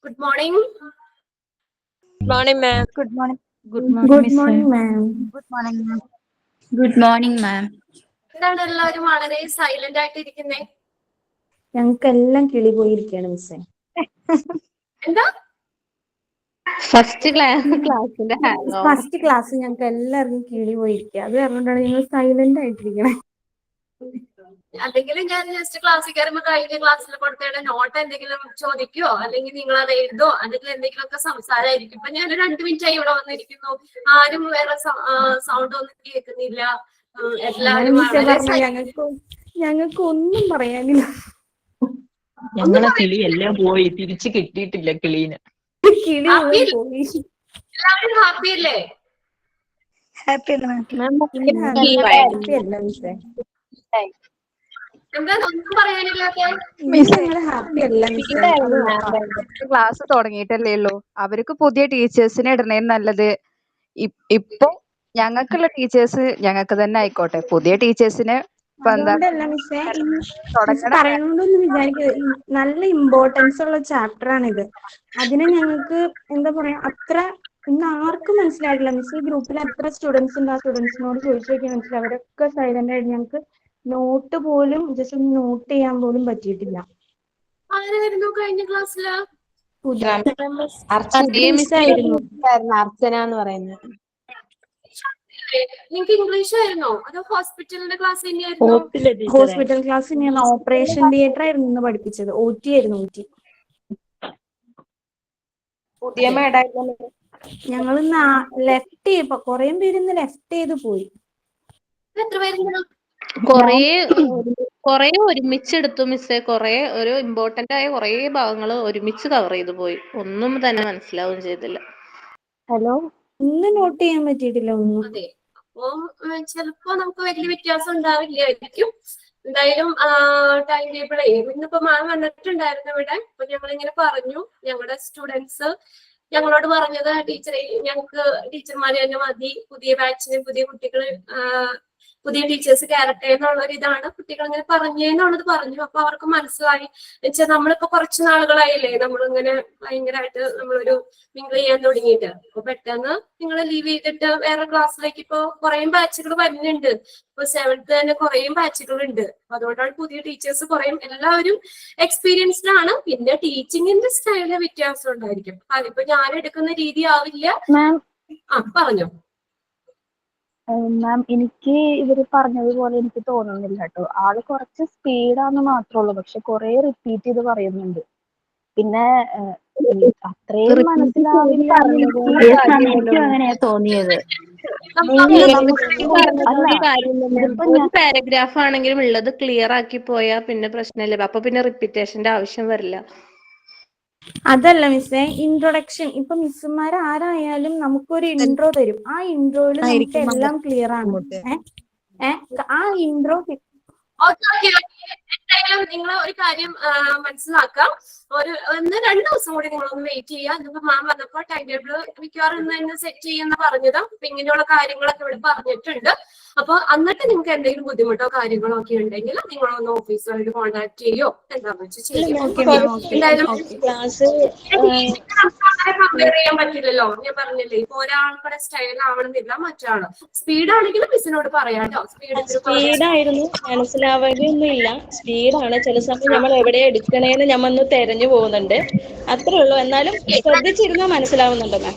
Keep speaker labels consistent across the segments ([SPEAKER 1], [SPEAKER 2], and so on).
[SPEAKER 1] Good morning.
[SPEAKER 2] Good morning, ma'am.
[SPEAKER 3] Good morning.
[SPEAKER 4] Good morning, ma'am.
[SPEAKER 3] Good morning, ma'am.
[SPEAKER 4] Good morning, ma'am.
[SPEAKER 1] എന്താണ് എല്ലാവരും വളരെ silent ആയിട്ട് ഇരിക്കുന്നേ?
[SPEAKER 4] ഞങ്ങൾക്കെല്ലാം കിളി പോയിരിക്കുകയാണ് മിസ്സേ.
[SPEAKER 1] എന്താ
[SPEAKER 2] ഫസ്റ്റ് ക്ലാസ്സിന്റെ
[SPEAKER 4] ഫസ്റ്റ് ക്ലാസ് ഞങ്ങൾക്ക് എല്ലാവർക്കും കിളി പോയിരിക്കുക. അത് പറഞ്ഞിട്ടാണ് ഞങ്ങൾ സൈലന്റ് ആയിട്ടിരിക്കണേ.
[SPEAKER 1] അല്ലെങ്കിൽ ഞാൻ ജസ്റ്റ് ക്ലാസ്സിൽ കയറുമ്പോൾ കഴിഞ്ഞ ക്ലാസ്സിൽ കൊടുത്തേടെ നോട്ട് എന്തെങ്കിലും ചോദിക്കോ, അല്ലെങ്കിൽ നിങ്ങൾ അത് എഴുതോ, അല്ലെങ്കിൽ എന്തെങ്കിലുമൊക്കെ സംസാരമായിരിക്കും. ഇപ്പൊ ഞാൻ 2 മിനിറ്റ് ആയി ഇവിടെ വന്നിരിക്കുന്നു, ആരും വേറെ സൗണ്ട് ഒന്നും കേൾക്കുന്നില്ല. എല്ലാവരും
[SPEAKER 4] ഞങ്ങൾക്ക് ഒന്നും പറയാനില്ല.
[SPEAKER 5] ഞങ്ങളെ കിളി എല്ലാം പോയി, തിരിച്ചു കിട്ടിയിട്ടില്ല കിളീനെ.
[SPEAKER 4] കിളി പോയി.
[SPEAKER 1] എല്ലാവരും ഹാപ്പി അല്ലേ?
[SPEAKER 3] Happy, ma'am.
[SPEAKER 4] ഹാപ്പി അല്ല മിസ്സേ.
[SPEAKER 1] എന്താ ഒന്നും പറയാനില്ലാത്ത?
[SPEAKER 4] ഞങ്ങൾ ഹാപ്പി അല്ല മിസ്സേ.
[SPEAKER 3] ക്ലാസ് തുടങ്ങിയിട്ടല്ലേ ഉള്ളൂ. അവർക്ക് പുതിയ ടീച്ചേഴ്സിനെ ഇടണേ നല്ലത്. ഇപ്പൊ ഞങ്ങൾക്കുള്ള ടീച്ചേഴ്സ് ഞങ്ങൾക്ക് തന്നെ ആയിക്കോട്ടെ. പുതിയ ടീച്ചേഴ്സിനെ
[SPEAKER 4] അതുകൊണ്ടല്ല മിസ്സേ, പറയണോണ്ടൊന്നും വിചാരിക്കുക. നല്ല ഇമ്പോർട്ടൻസ് ഉള്ള ചാപ്റ്റർ ആണിത്. അതിനെ ഞങ്ങൾക്ക് എന്താ പറയാ, അത്ര ഇന്ന് ആർക്കും മനസ്സിലായിട്ടില്ല മിസ്. ഈ ഗ്രൂപ്പിൽ എത്ര സ്റ്റുഡൻസ് ഉണ്ട്, ആ സ്റ്റുഡൻസിനോട് ചോദിച്ചു നോക്കിയാൽ മനസ്സിലാവും. അവരൊക്കെ സൈലന്റ് ആയിട്ട് ഞങ്ങൾക്ക് നോട്ട് പോലും ജസ്റ്റ് ഒന്ന് നോട്ട് ചെയ്യാൻ പോലും പറ്റിയിട്ടില്ല.
[SPEAKER 1] ആരായിരുന്നു കഴിഞ്ഞ ക്ലാസ്സില്?
[SPEAKER 2] അർച്ചന എന്ന് പറയുന്നത്.
[SPEAKER 1] നിങ്ങൾക്ക് ഇംഗ്ലീഷ് ആയിരുന്നോ അതോ ഹോസ്പിറ്റലിന്റെ ക്ലാസ് തന്നെയായിരുന്നോ?
[SPEAKER 4] ഹോസ്പിറ്റൽ ക്ലാസ് തന്നെയാണ്. ഓപ്പറേഷൻ തിയേറ്റർ ആയിരുന്നു ഇന്ന് പഠിപ്പിച്ചത്. OT ആയിരുന്നു. OT.
[SPEAKER 2] പുതിയ മേഡായിരുന്നു.
[SPEAKER 4] ഞങ്ങൾ ലെഫ്റ്റ് ചെയ്യപ്പോ കൊറേ പേര് ഇന്ന് ലെഫ്റ്റ് ചെയ്ത് പോയി.
[SPEAKER 1] എത്ര പേരുണ്ട്?
[SPEAKER 6] കൊറേ ഒരുമിച്ചെടുത്തു മിസ്സേ. കൊറേ ഒരു ഇമ്പോർട്ടന്റ് ആയ കൊറേ ഭാഗങ്ങൾ ഒരുമിച്ച് കവർ ചെയ്തു പോയി. ഒന്നും തന്നെ മനസ്സിലാവുകയും ചെയ്തില്ല.
[SPEAKER 4] ഹലോ, ഒന്നും നോട്ട് ചെയ്യാൻ പറ്റിയിട്ടില്ല ഒന്നും.
[SPEAKER 1] അതെ, അപ്പൊ ചിലപ്പോ നമുക്ക് വലിയ വ്യത്യാസം ഉണ്ടാവില്ലായിരിക്കും. എന്തായാലും ടൈം ടേബിളേ ഇന്നിപ്പോ മാം വന്നിട്ടുണ്ടായിരുന്നു ഇവിടെ. അപ്പൊ ഞങ്ങളിങ്ങനെ പറഞ്ഞു, ഞങ്ങളുടെ സ്റ്റുഡൻസ് ഞങ്ങളോട് പറഞ്ഞത് ടീച്ചറെ ഞങ്ങൾക്ക് ടീച്ചർമാരെ തന്നെ മതി, പുതിയ ബാച്ചിന് പുതിയ കുട്ടികൾ പുതിയ ടീച്ചേഴ്സ് കയറട്ടെ എന്നുള്ളൊരു ഇതാണ് കുട്ടികൾ ഇങ്ങനെ പറഞ്ഞെന്നുള്ളത് പറഞ്ഞു. അപ്പൊ അവർക്ക് മനസ്സിലായി. വെച്ചാൽ നമ്മളിപ്പോ കുറച്ച് നാളുകളായില്ലേ നമ്മളിങ്ങനെ ഭയങ്കരമായിട്ട് നമ്മളൊരു മിങ്കിൾ ചെയ്യാൻ തുടങ്ങിയിട്ട്. അപ്പൊ പെട്ടെന്ന് നിങ്ങൾ ലീവ് ചെയ്തിട്ട് വേറെ ക്ലാസ്സിലേക്ക് ഇപ്പൊ കുറേ ബാച്ചുകൾ വരുന്നുണ്ട്. ഇപ്പൊ 7th തന്നെ കുറേ ബാച്ചുകൾ ഉണ്ട്. അപ്പൊ അതുകൊണ്ടാണ് പുതിയ ടീച്ചേഴ്സ് കുറേ എല്ലാവരും എക്സ്പീരിയൻസ്ഡ് ആണ്. പിന്നെ ടീച്ചിങ്ങിന്റെ സ്റ്റൈലിന് വ്യത്യാസം ഉണ്ടായിരിക്കും. അതിപ്പോ ഞാൻ എടുക്കുന്ന രീതി ആവില്ല. പറഞ്ഞോ
[SPEAKER 7] മാം. എനിക്ക് ഇവര് പറഞ്ഞതുപോലെ എനിക്ക് തോന്നുന്നില്ല കേട്ടോ. ആള് കുറച്ച് സ്പീഡാന്ന് മാത്രമുള്ളൂ, പക്ഷെ കുറെ റിപ്പീറ്റ് ചെയ്ത് പറയുന്നുണ്ട്. പിന്നെ അത്രയും മനസ്സിലാവില്ല.
[SPEAKER 4] അങ്ങനെയാ തോന്നിയത്.
[SPEAKER 6] ഒരു പാരഗ്രാഫ് ആണെങ്കിലും ഉള്ളത് ക്ലിയർ ആക്കി പോയാ പിന്നെ പ്രശ്നമില്ല. അപ്പൊ പിന്നെ റിപ്പീറ്റേഷന്റെ ആവശ്യം വരില്ല.
[SPEAKER 4] അതല്ല മിസ്സേ, ഇൻട്രൊഡക്ഷൻ ഇപ്പൊ മിസ്സുമാർ ആരായാലും നമുക്കൊരു ഇൻട്രോ തരും. ആ ഇൻട്രോയിൽ നമുക്ക് എല്ലാം ക്ലിയർ ആണ്. ആ ഇൻട്രോ
[SPEAKER 1] എന്തായാലും നിങ്ങൾ ഒരു കാര്യം മനസ്സിലാക്കാം. 1-2 ദിവസം കൂടി നിങ്ങളൊന്ന് വെയിറ്റ് ചെയ്യുക. ഇന്നിപ്പോ മാം വന്നപ്പോ ടൈം ടേബിൾ മിക്കവാറും ഇന്ന് സെറ്റ് ചെയ്യുന്ന പറഞ്ഞത്. അപ്പൊ ഇങ്ങനെയുള്ള കാര്യങ്ങളൊക്കെ ഇവിടെ പറഞ്ഞിട്ടുണ്ട്. അപ്പൊ എന്നിട്ട് നിങ്ങൾക്ക് എന്തെങ്കിലും ബുദ്ധിമുട്ടോ കാര്യങ്ങളോ ഒക്കെ ഉണ്ടെങ്കിൽ നിങ്ങളൊന്ന് ഓഫീസുമായിട്ട് കോൺടാക്ട് ചെയ്യോ എന്താന്ന് വെച്ചാൽ ചെയ്യാം. എന്തായാലും കമ്പയർ ചെയ്യാൻ പറ്റില്ലല്ലോ. ഞാൻ പറഞ്ഞില്ലേ, ഇപ്പൊ ഒരാൾക്കുടെ സ്റ്റൈൽ ആവണമെന്നില്ല മറ്റാള്. സ്പീഡാണെങ്കിലും മിസ്സിനോട് പറയാട്ടോ.
[SPEAKER 2] സ്പീഡായിരുന്നു, മനസ്സിലാവുകയൊന്നും ഇല്ല. സ്പീഡാണ്. ചില സമയം നമ്മൾ എവിടെ എടുക്കണേന്ന് ഞമ്മൊന്ന് തെരഞ്ഞു പോകുന്നുണ്ട്. അത്രേ ഉള്ളൂ. എന്നാലും ശ്രദ്ധിച്ചിരുന്നാൽ മനസ്സിലാവുന്നുണ്ട് മാം.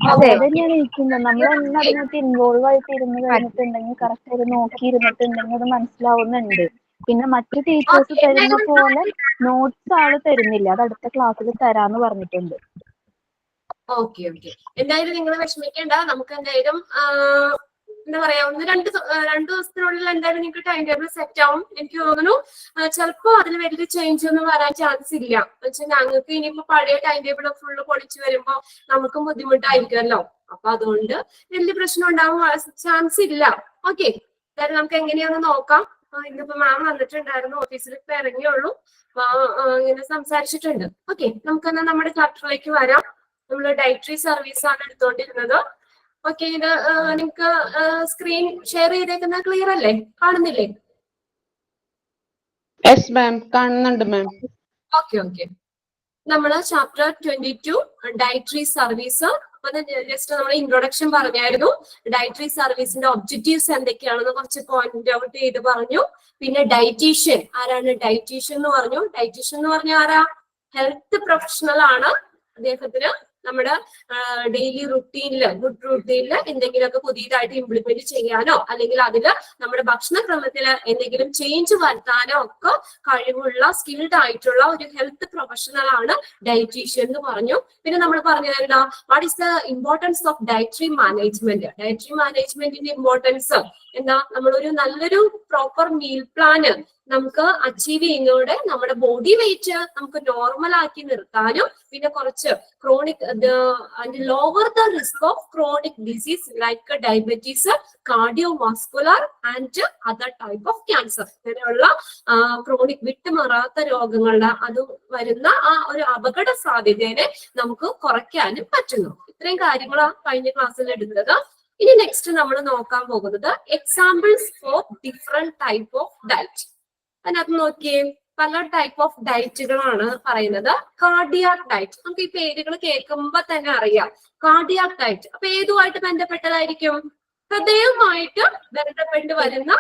[SPEAKER 7] അതെ, അതന്നെയാണ് ഇരിക്കുന്നത്. നമ്മളൊന്നും അതിനകത്ത് ഇൻവോൾവ് ആയിട്ട് ഇരുന്ന് കഴിഞ്ഞിട്ടുണ്ടെങ്കിൽ കറക്റ്റ് ആയിട്ട് നോക്കിയിരുന്നിട്ടുണ്ടെങ്കിൽ അത് മനസ്സിലാവുന്നുണ്ട്. പിന്നെ മറ്റു ടീച്ചേഴ്സ് തരുന്ന പോലെ നോട്ട്സ് ആള് തരുന്നില്ല. അത് അടുത്ത ക്ലാസ്സിൽ തരാന്ന് പറഞ്ഞിട്ടുണ്ട്.
[SPEAKER 1] ഓക്കെ. എന്തായാലും നിങ്ങൾ വിഷമിക്കേണ്ട. നമുക്ക് എന്തായാലും എന്താ പറയാ 1-2 ദിവസത്തിനുള്ളിൽ എന്തായാലും നിങ്ങൾക്ക് ടൈം ടേബിൾ സെറ്റ് ആവും. എനിക്ക് തോന്നുന്നു ചിലപ്പോ അതിന് വലിയ ചേഞ്ച് ഒന്നും വരാൻ ചാൻസ് ഇല്ല. വെച്ചാൽ ഞങ്ങൾക്ക് ഇനിയിപ്പോ പഴയ ടൈം ടേബിൾ ഫുള്ള് പൊളിച്ചു വരുമ്പോ നമുക്കും ബുദ്ധിമുട്ടായിരിക്കുമല്ലോ. അപ്പൊ അതുകൊണ്ട് വലിയ പ്രശ്നം ഉണ്ടാവാൻ ചാൻസ് ഇല്ല. ഓക്കെ, എന്തായാലും നമുക്ക് എങ്ങനെയാന്ന് നോക്കാം. ഇന്നിപ്പോ മാം വന്നിട്ടുണ്ടായിരുന്നു, ഓഫീസിൽ ഇപ്പൊ ഇറങ്ങിയുള്ളൂ. ഇങ്ങനെ സംസാരിച്ചിട്ടുണ്ട്. ഓക്കെ, നമുക്കെന്നാ നമ്മുടെ ചാപ്റ്ററിലേക്ക് വരാം. നമ്മൾ ഡയറ്ററി സർവീസ് ആണ് എടുത്തോണ്ടിരുന്നത്. ഓക്കെ, ഇത് നിങ്ങൾക്ക് സ്ക്രീൻ ഷെയർ ചെയ്തേക്കുന്ന ക്ലിയർ അല്ലേ? കാണുന്നില്ലേ?
[SPEAKER 6] യെസ് മാം, കാണുന്നുണ്ട് മാം.
[SPEAKER 1] Okay okay. നമ്മള് ചാപ്റ്റർ 22 ഡയറ്ററി സർവീസ്. അപ്പൊ ജസ്റ്റ് നമ്മൾ ഇൻട്രൊഡക്ഷൻ പറഞ്ഞായിരുന്നു. ഡയറ്ററി സർവീസിന്റെ ഒബ്ജക്റ്റീവ്സ് എന്തൊക്കെയാണെന്ന് കുറച്ച് പോയിന്റ് ഔട്ട് ചെയ്ത് പറഞ്ഞു. പിന്നെ ഡയറ്റീഷ്യൻ ആരാണ്? ഡയറ്റീഷ്യൻ എന്ന് പറഞ്ഞു. ഡയറ്റീഷ്യൻ എന്ന് പറഞ്ഞാൽ ആരാ? ഹെൽത്ത് പ്രൊഫഷണൽ ആണ്. അദ്ദേഹത്തിന് നമ്മുടെ ഡെയിലി റുട്ടീനില്, ഗുഡ് റുട്ടീനില് എന്തെങ്കിലുമൊക്കെ പുതിയതായിട്ട് ഇംപ്ലിമെന്റ് ചെയ്യാനോ അല്ലെങ്കിൽ അതില് നമ്മുടെ ഭക്ഷണക്രമത്തിൽ എന്തെങ്കിലും ചേഞ്ച് വരുത്താനോ ഒക്കെ കഴിവുള്ള സ്കിൽഡ് ആയിട്ടുള്ള ഒരു ഹെൽത്ത് പ്രൊഫഷണൽ ആണ് ഡയറ്റീഷ്യൻ എന്ന് പറഞ്ഞു. പിന്നെ നമ്മൾ പറഞ്ഞത് what is the importance of dietary management. Dietary മാനേജ്മെന്റിന്റെ ഇമ്പോർട്ടൻസ് എന്താ? നമ്മളൊരു നല്ലൊരു പ്രോപ്പർ മീൽ പ്ലാന് നമുക്ക് അച്ചീവ് ചെയ്യുന്നതോടെ നമ്മുടെ ബോഡി വെയിറ്റ് നമുക്ക് നോർമൽ ആക്കി നിർത്താനും പിന്നെ കുറച്ച് chronic lower the risk of chronic disease like diabetes, cardiovascular and other type of cancer. ഇങ്ങനെയുള്ള ക്രോണിക് വിട്ടുമാറാത്ത രോഗങ്ങളുടെ അത് വരുന്ന ആ ഒരു അപകട സാധ്യതയെ നമുക്ക് കുറയ്ക്കാനും പറ്റുന്നു. ഇത്രയും കാര്യങ്ങളാണ് കഴിഞ്ഞ ക്ലാസ്സിൽ എടുത്തത്. ഇനി നെക്സ്റ്റ് നമ്മൾ നോക്കാൻ പോകുന്നത് examples for different type of diet. അതിനകത്ത് നോക്കിയേ, പല ടൈപ്പ് ഓഫ് ഡയറ്റുകളാണ് പറയുന്നത്. കാർഡിയാക് ഡയറ്റ്, നമുക്ക് ഈ പേരുകൾ കേൾക്കുമ്പോ തന്നെ അറിയാം. കാർഡിയാക് ഡയറ്റ് അപ്പൊ ഏതുമായിട്ട് ബന്ധപ്പെട്ടതായിരിക്കും? ഹൃദയവുമായിട്ട് ബന്ധപ്പെട്ട് വരുന്ന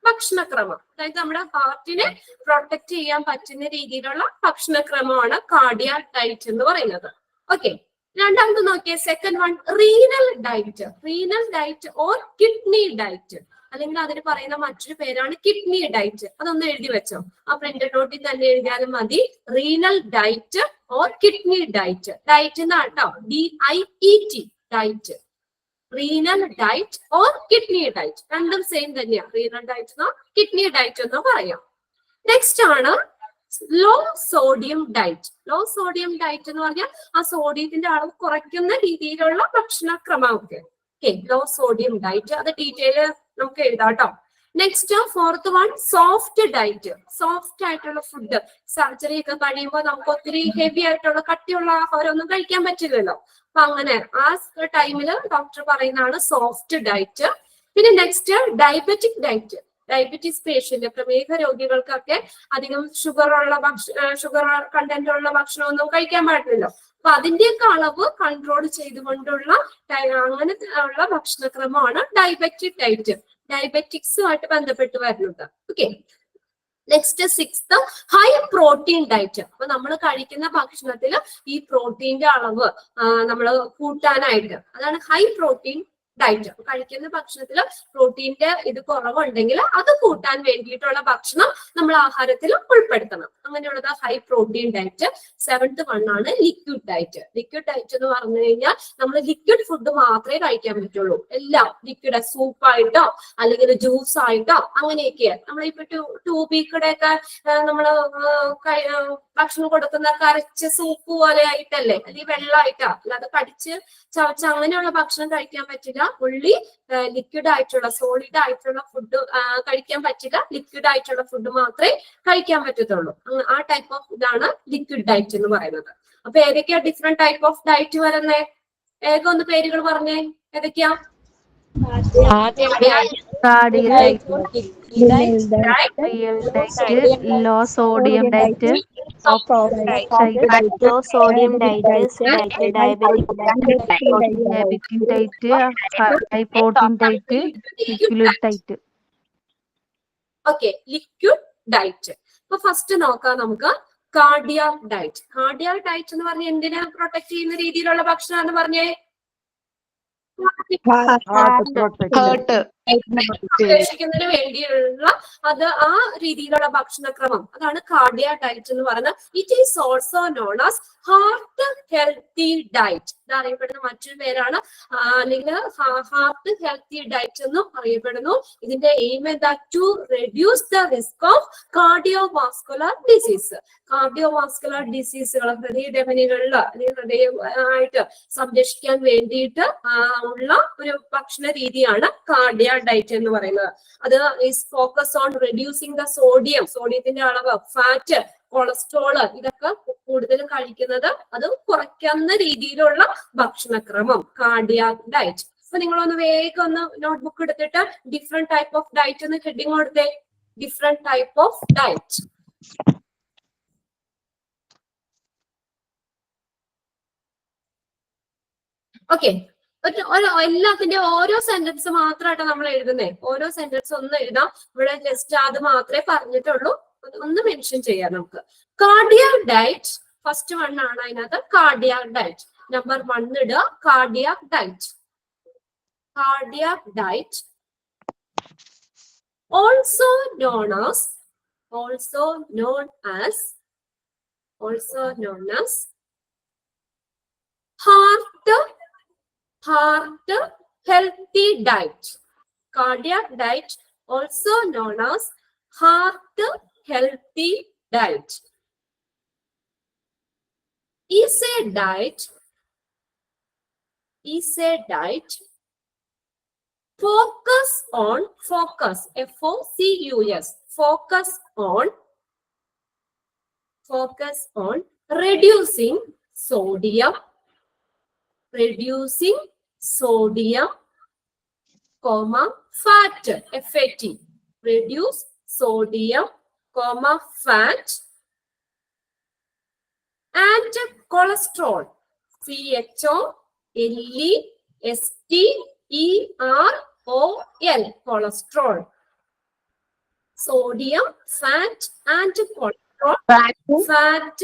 [SPEAKER 1] ഭക്ഷണക്രമം. അതായത് നമ്മുടെ ഹാർട്ടിനെ പ്രൊട്ടക്ട് ചെയ്യാൻ പറ്റുന്ന രീതിയിലുള്ള ഭക്ഷണക്രമമാണ് കാർഡിയാക് ഡയറ്റ് എന്ന് പറയുന്നത്. ഓക്കെ. രണ്ടാമത് നോക്കിയേ, second one renal diet. Renal diet or kidney diet, അല്ലെങ്കിൽ അതിന് പറയുന്ന മറ്റൊരു പേരാണ് കിഡ്നി ഡയറ്റ്. അതൊന്ന് എഴുതി വെച്ചോ, ആ പ്രിന്റഡ് നോട്ടിൽ തന്നെ എഴുതിയാലും മതി. Renal diet or kidney diet. Diet എന്നാട്ടോ, DIET diet. Renal diet or kidney diet രണ്ടും സെയിം തന്നെയാണ്. റീനൽ ഡയറ്റ് എന്നോ കിഡ്നി ഡയറ്റ് എന്നോ പറയാം. നെക്സ്റ്റ് ആണ് low sodium diet. Low sodium diet എന്ന് പറഞ്ഞാൽ ആ സോഡിയത്തിന്റെ അളവ് കുറയ്ക്കുന്ന രീതിയിലുള്ള ഭക്ഷണക്രമം ഒക്കെ. ലോ സോഡിയം ഡയറ്റ്, അത് ഡീറ്റെയിൽ നമുക്ക് എഴുതാം കേട്ടോ. Next fourth one soft diet. Soft ആയിട്ടുള്ള ഫുഡ്, സർജറി ഒക്കെ കഴിയുമ്പോൾ നമുക്ക് ഒത്തിരി ഹെവി ആയിട്ടുള്ള കട്ടിയുള്ള ആഹാരം ഒന്നും കഴിക്കാൻ പറ്റില്ലല്ലോ. അപ്പൊ അങ്ങനെ ആ ടൈമില് ഡോക്ടർ പറയുന്നതാണ് സോഫ്റ്റ് ഡയറ്റ്. പിന്നെ next diabetic diet. Diabetes patient, പ്രമേഹ രോഗികൾക്കൊക്കെ അധികം ഷുഗർ കണ്ടന്റ് ഉള്ള ഭക്ഷണമൊന്നും കഴിക്കാൻ പാടില്ലല്ലോ. അപ്പൊ അതിന്റെയൊക്കെ അളവ് കൺട്രോൾ ചെയ്തുകൊണ്ടുള്ള അങ്ങനത്തെ ഉള്ള ഭക്ഷണക്രമമാണ് ഡയബറ്റിക് ഡയറ്റ്. ഡയബറ്റിക്സുമായിട്ട് ബന്ധപ്പെട്ട് വരുന്നത്. Okay. Next sixth high protein diet. അപ്പൊ നമ്മൾ കഴിക്കുന്ന ഭക്ഷണത്തിൽ ഈ പ്രോട്ടീന്റെ അളവ് നമ്മൾ കൂട്ടാനായിട്ട്, അതാണ് ഹൈ പ്രോട്ടീൻ ഡയറ്റ്. കഴിക്കുന്ന ഭക്ഷണത്തിൽ പ്രോട്ടീന്റെ ഇത് കുറവുണ്ടെങ്കിൽ അത് കൂട്ടാൻ വേണ്ടിയിട്ടുള്ള ഭക്ഷണം നമ്മൾ ആഹാരത്തിൽ ഉൾപ്പെടുത്തണം. അങ്ങനെയുള്ളത് high protein diet. Seventh one ആണ് ലിക്വിഡ് ഡയറ്റ്. ലിക്വിഡ് ഡയറ്റ് എന്ന് പറഞ്ഞു കഴിഞ്ഞാൽ നമ്മൾ ലിക്വിഡ് ഫുഡ് മാത്രമേ കഴിക്കാൻ പറ്റുള്ളൂ. എല്ലാം ലിക്വിഡ്, സൂപ്പായിട്ടോ അല്ലെങ്കിൽ ജ്യൂസ് ആയിട്ടോ അങ്ങനെയൊക്കെ. നമ്മളിപ്പോ ട്യൂബിക്കൂടെ ഒക്കെ നമ്മള് ഭക്ഷണം കൊടുക്കുന്ന കരച്ച് സൂപ്പ് പോലെ ആയിട്ടല്ലേ, അല്ലെങ്കിൽ വെള്ളമായിട്ടോ, അല്ലാതെ കടിച്ച് ചവച്ച് അങ്ങനെയുള്ള ഭക്ഷണം കഴിക്കാൻ പറ്റില്ല. ഉള്ളി ലിക്വിഡ് ആയിട്ടുള്ള, സോളിഡ് ആയിട്ടുള്ള ഫുഡ് കഴിക്കാൻ പറ്റില്ല. ലിക്വിഡ് ആയിട്ടുള്ള ഫുഡ് മാത്രമേ കഴിക്കാൻ പറ്റത്തുള്ളൂ. ആ ടൈപ്പ് ഓഫ് ഇതാണ് ലിക്വിഡ് ഡയറ്റ് എന്ന് പറയുന്നത്. അപ്പൊ ഏതൊക്കെയാ ഡിഫറെന്റ് ടൈപ്പ് ഓഫ് ഡയറ്റ് വരുന്നേ? വേഗം ഒന്ന് പേരുകൾ പറഞ്ഞേ, ഏതൊക്കെയാ?
[SPEAKER 7] Low sodium diet, low sodium diet, diabetic diet, high protein diet, liquid diet.
[SPEAKER 1] Okay, liquid diet. അപ്പൊ ഫസ്റ്റ് നോക്കാം നമുക്ക് കാർഡിയാക് ഡയറ്റ്. കാർഡിയാക് ഡയറ്റ് എന്ന് പറഞ്ഞാൽ എന്തിനാ പ്രൊട്ടക്ട് ചെയ്യുന്ന രീതിയിലുള്ള ഭക്ഷണം എന്ന് പറഞ്ഞേ? സംരക്ഷിക്കുന്നതിന് വേണ്ടിയുള്ള ആ രീതിയിലുള്ള ഭക്ഷണക്രമം, അതാണ് കാർഡിയാക് ഡയറ്റ് എന്ന് പറയുന്നത്. It is also known as heart healthy diet. ഇത് അറിയപ്പെടുന്ന മറ്റൊരു പേരാണ്, അല്ലെങ്കിൽ ഹാർട്ട് ഹെൽത്തി ഡയറ്റ് എന്നും അറിയപ്പെടുന്നു. ഇതിന്റെ എയിം എന്താ? To reduce the risk of cardiovascular disease. Cardiovascular ഡിസീസുകൾ, ഹൃദയധമനികളിൽ അല്ലെങ്കിൽ ഹൃദയമായിട്ട് സംരക്ഷിക്കാൻ വേണ്ടിയിട്ട് ഉള്ള ഒരു ഭക്ഷണ രീതിയാണ് കാർഡിയാക് ഡയറ്റ് എന്ന് പറയുന്നത്. അത് is focus on reducing the sodium, സോഡിയത്തിന്റെ അളവ്, ഫാറ്റ്, കൊളസ്ട്രോള്, ഇതൊക്കെ കൂടുതൽ കഴിക്കുന്നത് അത് കുറയ്ക്കുന്ന രീതിയിലുള്ള ഭക്ഷണക്രമം കാർഡിയാക് ഡയറ്റ്. അപ്പൊ നിങ്ങളൊന്ന് വേഗം ഒന്ന് നോട്ട്ബുക്ക് എടുത്തിട്ട് ഡിഫറെന്റ് ടൈപ്പ് ഓഫ് ഡയറ്റ് എന്ന് ഹെഡിങ് കൊടുത്തേ. Different type of diet. Okay, എല്ലാത്തിന്റെ ഓരോ സെന്റൻസ് മാത്രമായിട്ട് നമ്മൾ എഴുതുന്നേ. ഓരോ സെന്റൻസ് ഒന്ന് എഴുതാം. ഇവിടെ ജസ്റ്റ് അത് മാത്രമേ പറഞ്ഞിട്ടുള്ളൂ. ഒന്ന് മെൻഷൻ ചെയ്യാം നമുക്ക്. കാർഡിയാക് ഡയറ്റ് ഫസ്റ്റ് വൺ ആണ് അതിനകത്ത്. കാർഡിയാക് ഡയറ്റ് നമ്പർ 1 ഇടുക. Cardiac diet, cardiac diet also known as heart healthy diet. Cardiac diet also known as heart healthy diet is a diet focus on reducing sodium, fat, FAT, reduce sodium, fat, and cholesterol, CHOLESTEROL, cholesterol. Sodium, fat, and cholesterol. Fat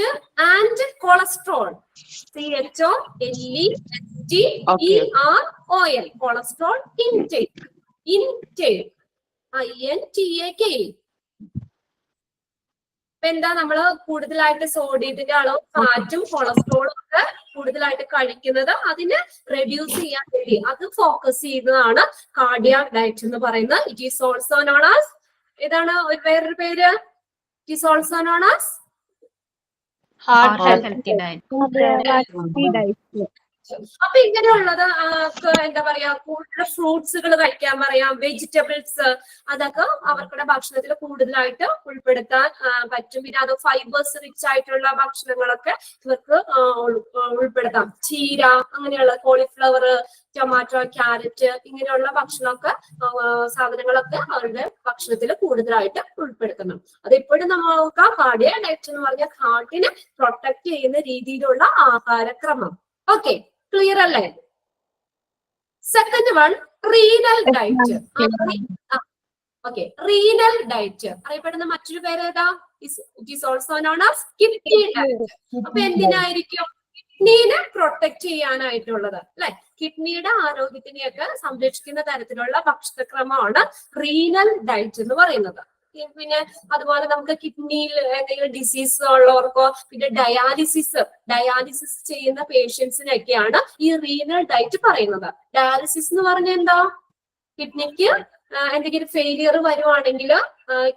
[SPEAKER 1] and cholesterol. CHOLESTEROL, cholesterol intake. INTAKE. എന്താ നമ്മള് കൂടുതലായിട്ട് സോഡിയത്തിന്റെ അളവും ഫാറ്റും കൊളസ്ട്രോളും ഒക്കെ കൂടുതലായിട്ട് കഴിക്കുന്നത് അതിനെ reduce ചെയ്യാൻ വേണ്ടി അത് ഫോക്കസ് ചെയ്യുന്നതാണ് കാർഡിയാക് ഡയറ്റ് എന്ന് പറയുന്നത്. It is also known as, ഇതാണ് വേറൊരു പേര്, it is also known as
[SPEAKER 5] heart healthy diet.
[SPEAKER 1] അപ്പൊ ഇങ്ങനെയുള്ളത് എന്താ പറയാ, കൂടുതൽ ഫ്രൂട്ട്സുകൾ കഴിക്കാൻ പറയാം, വെജിറ്റബിൾസ്, അതൊക്കെ അവർക്കുടെ ഭക്ഷണത്തിൽ കൂടുതലായിട്ട് ഉൾപ്പെടുത്താൻ പറ്റും. പിന്നെ അത് ഫൈബേഴ്സ് റിച്ച് ആയിട്ടുള്ള ഭക്ഷണങ്ങളൊക്കെ ഇവർക്ക് ഉൾപ്പെടുത്താം. ചീര, അങ്ങനെയുള്ള കോളിഫ്ലവർ, ടൊമാറ്റോ, ക്യാരറ്റ്, ഇങ്ങനെയുള്ള ഭക്ഷണമൊക്കെ സാധനങ്ങളൊക്കെ അവരുടെ ഭക്ഷണത്തിൽ കൂടുതലായിട്ട് ഉൾപ്പെടുത്തണം. അതെപ്പോഴും നമ്മൾ നോക്കാം. കാർഡിയാക് ഡയറ്റ് എന്ന് പറഞ്ഞാൽ ഹാർട്ടിനെ പ്രൊട്ടക്ട് ചെയ്യുന്ന രീതിയിലുള്ള ആഹാരക്രമം. ഓക്കെ, ക്ലിയർ അല്ലേ? Second one, renal diet. Okay, renal diet അറിയപ്പെടുന്ന മറ്റൊരു പേര് ഏതാ? It is also known as kidney diet. അപ്പൊ എന്തിനായിരിക്കും? കിഡ്നീനെ പ്രൊട്ടക്ട് ചെയ്യാനായിട്ടുള്ളത് അല്ലെ, കിഡ്നിയുടെ ആരോഗ്യത്തിനെയൊക്കെ സംരക്ഷിക്കുന്ന തരത്തിലുള്ള ഭക്ഷണക്രമമാണ് റീനൽ ഡയറ്റ് എന്ന് പറയുന്നത്. പിന്നെ അതുപോലെ നമുക്ക് കിഡ്നിയിൽ എന്തെങ്കിലും ഡിസീസ് ഉള്ളവർക്കോ, പിന്നെ ഡയാലിസിസ് ചെയ്യുന്ന പേഷ്യൻസിനൊക്കെയാണ് ഈ റീനൽ ഡയറ്റ് പറയുന്നത്. ഡയാലിസിസ് എന്ന് പറഞ്ഞാൽ എന്താ? കിഡ്നിക്ക് എന്തെങ്കിലും ഫെയിലിയർ വരുവാണെങ്കിൽ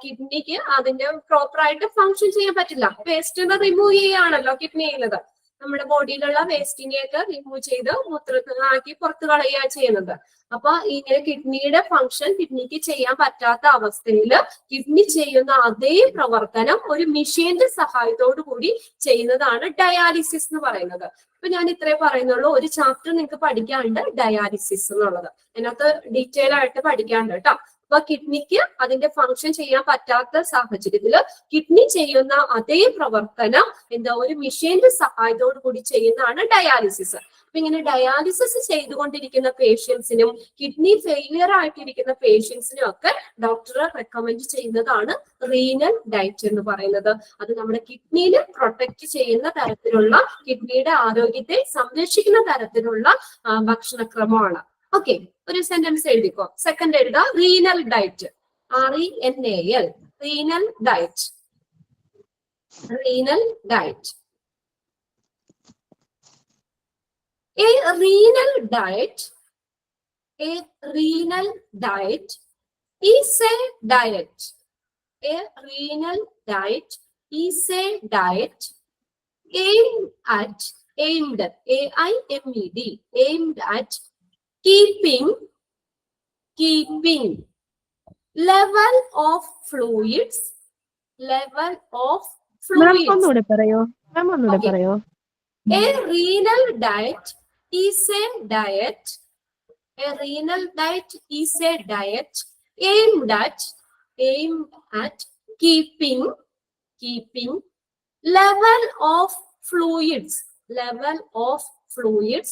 [SPEAKER 1] കിഡ്നിക്ക് അതിന്റെ പ്രോപ്പർ ആയിട്ട് ഫങ്ഷൻ ചെയ്യാൻ പറ്റില്ല. വേസ്റ്റ് റിമൂവ് ചെയ്യുകയാണല്ലോ കിഡ്നിയിലത്. നമ്മുടെ ബോഡിയിലുള്ള വേസ്റ്റിനെയൊക്കെ റിമൂവ് ചെയ്ത് മൂത്രത്തിലാക്കി പുറത്ത് കളയുക ചെയ്യുന്നത്. അപ്പൊ ഇങ്ങനെ കിഡ്നിയുടെ ഫങ്ഷൻ കിഡ്നിക്ക് ചെയ്യാൻ പറ്റാത്ത അവസ്ഥയിൽ കിഡ്നി ചെയ്യുന്ന അതേ പ്രവർത്തനം ഒരു മെഷീന്റെ സഹായത്തോടു കൂടി ചെയ്യുന്നതാണ് ഡയാലിസിസ് എന്ന് പറയുന്നത്. ഇപ്പൊ ഞാൻ ഇത്രേ പറയുന്നുള്ളൂ. ഒരു ചാപ്റ്റർ നിങ്ങൾക്ക് പഠിക്കാനുണ്ട് ഡയാലിസിസ് എന്നുള്ളത്. അതിനകത്ത് ഡീറ്റെയിൽ ആയിട്ട് പഠിക്കാനുണ്ട് കേട്ടോ. അപ്പൊ കിഡ്നിക്ക് അതിന്റെ ഫങ്ഷൻ ചെയ്യാൻ പറ്റാത്ത സാഹചര്യത്തില് കിഡ്നി ചെയ്യുന്ന അതേ പ്രവർത്തനം എന്താ ഒരു മെഷീന്റെ സഹായത്തോടു കൂടി ചെയ്യുന്നതാണ് ഡയാലിസിസ്. അപ്പൊ ഇങ്ങനെ ഡയാലിസിസ് ചെയ്തുകൊണ്ടിരിക്കുന്ന പേഷ്യൻസിനും കിഡ്നി ഫെയിലിയർ ആയിട്ടിരിക്കുന്ന പേഷ്യൻസിനും ഒക്കെ ഡോക്ടർ റെക്കമെൻഡ് ചെയ്യുന്നതാണ് റീനൽ ഡയറ്റ് എന്ന് പറയുന്നത്. അത് നമ്മുടെ കിഡ്നിനെ പ്രൊട്ടക്ട് ചെയ്യുന്ന തരത്തിലുള്ള, കിഡ്നിയുടെ ആരോഗ്യത്തെ സംരക്ഷിക്കുന്ന തരത്തിലുള്ള ഭക്ഷണക്രമമാണ്. ഓക്കെ, ഒരു സെന്റൻസ് എഴുതിക്കോ. സെക്കൻഡ് എഴുതാ, renal diet. RENAL, renal diet. Renal diet. A renal diet is a diet. A renal diet is a diet aimed at, AIMED, aimed at keeping level of fluids.
[SPEAKER 2] ഒന്നുകൂടെ പറയോ?
[SPEAKER 1] A renal diet is a diet. A renal diet is a diet aimed at keeping keeping level of fluids, fluid,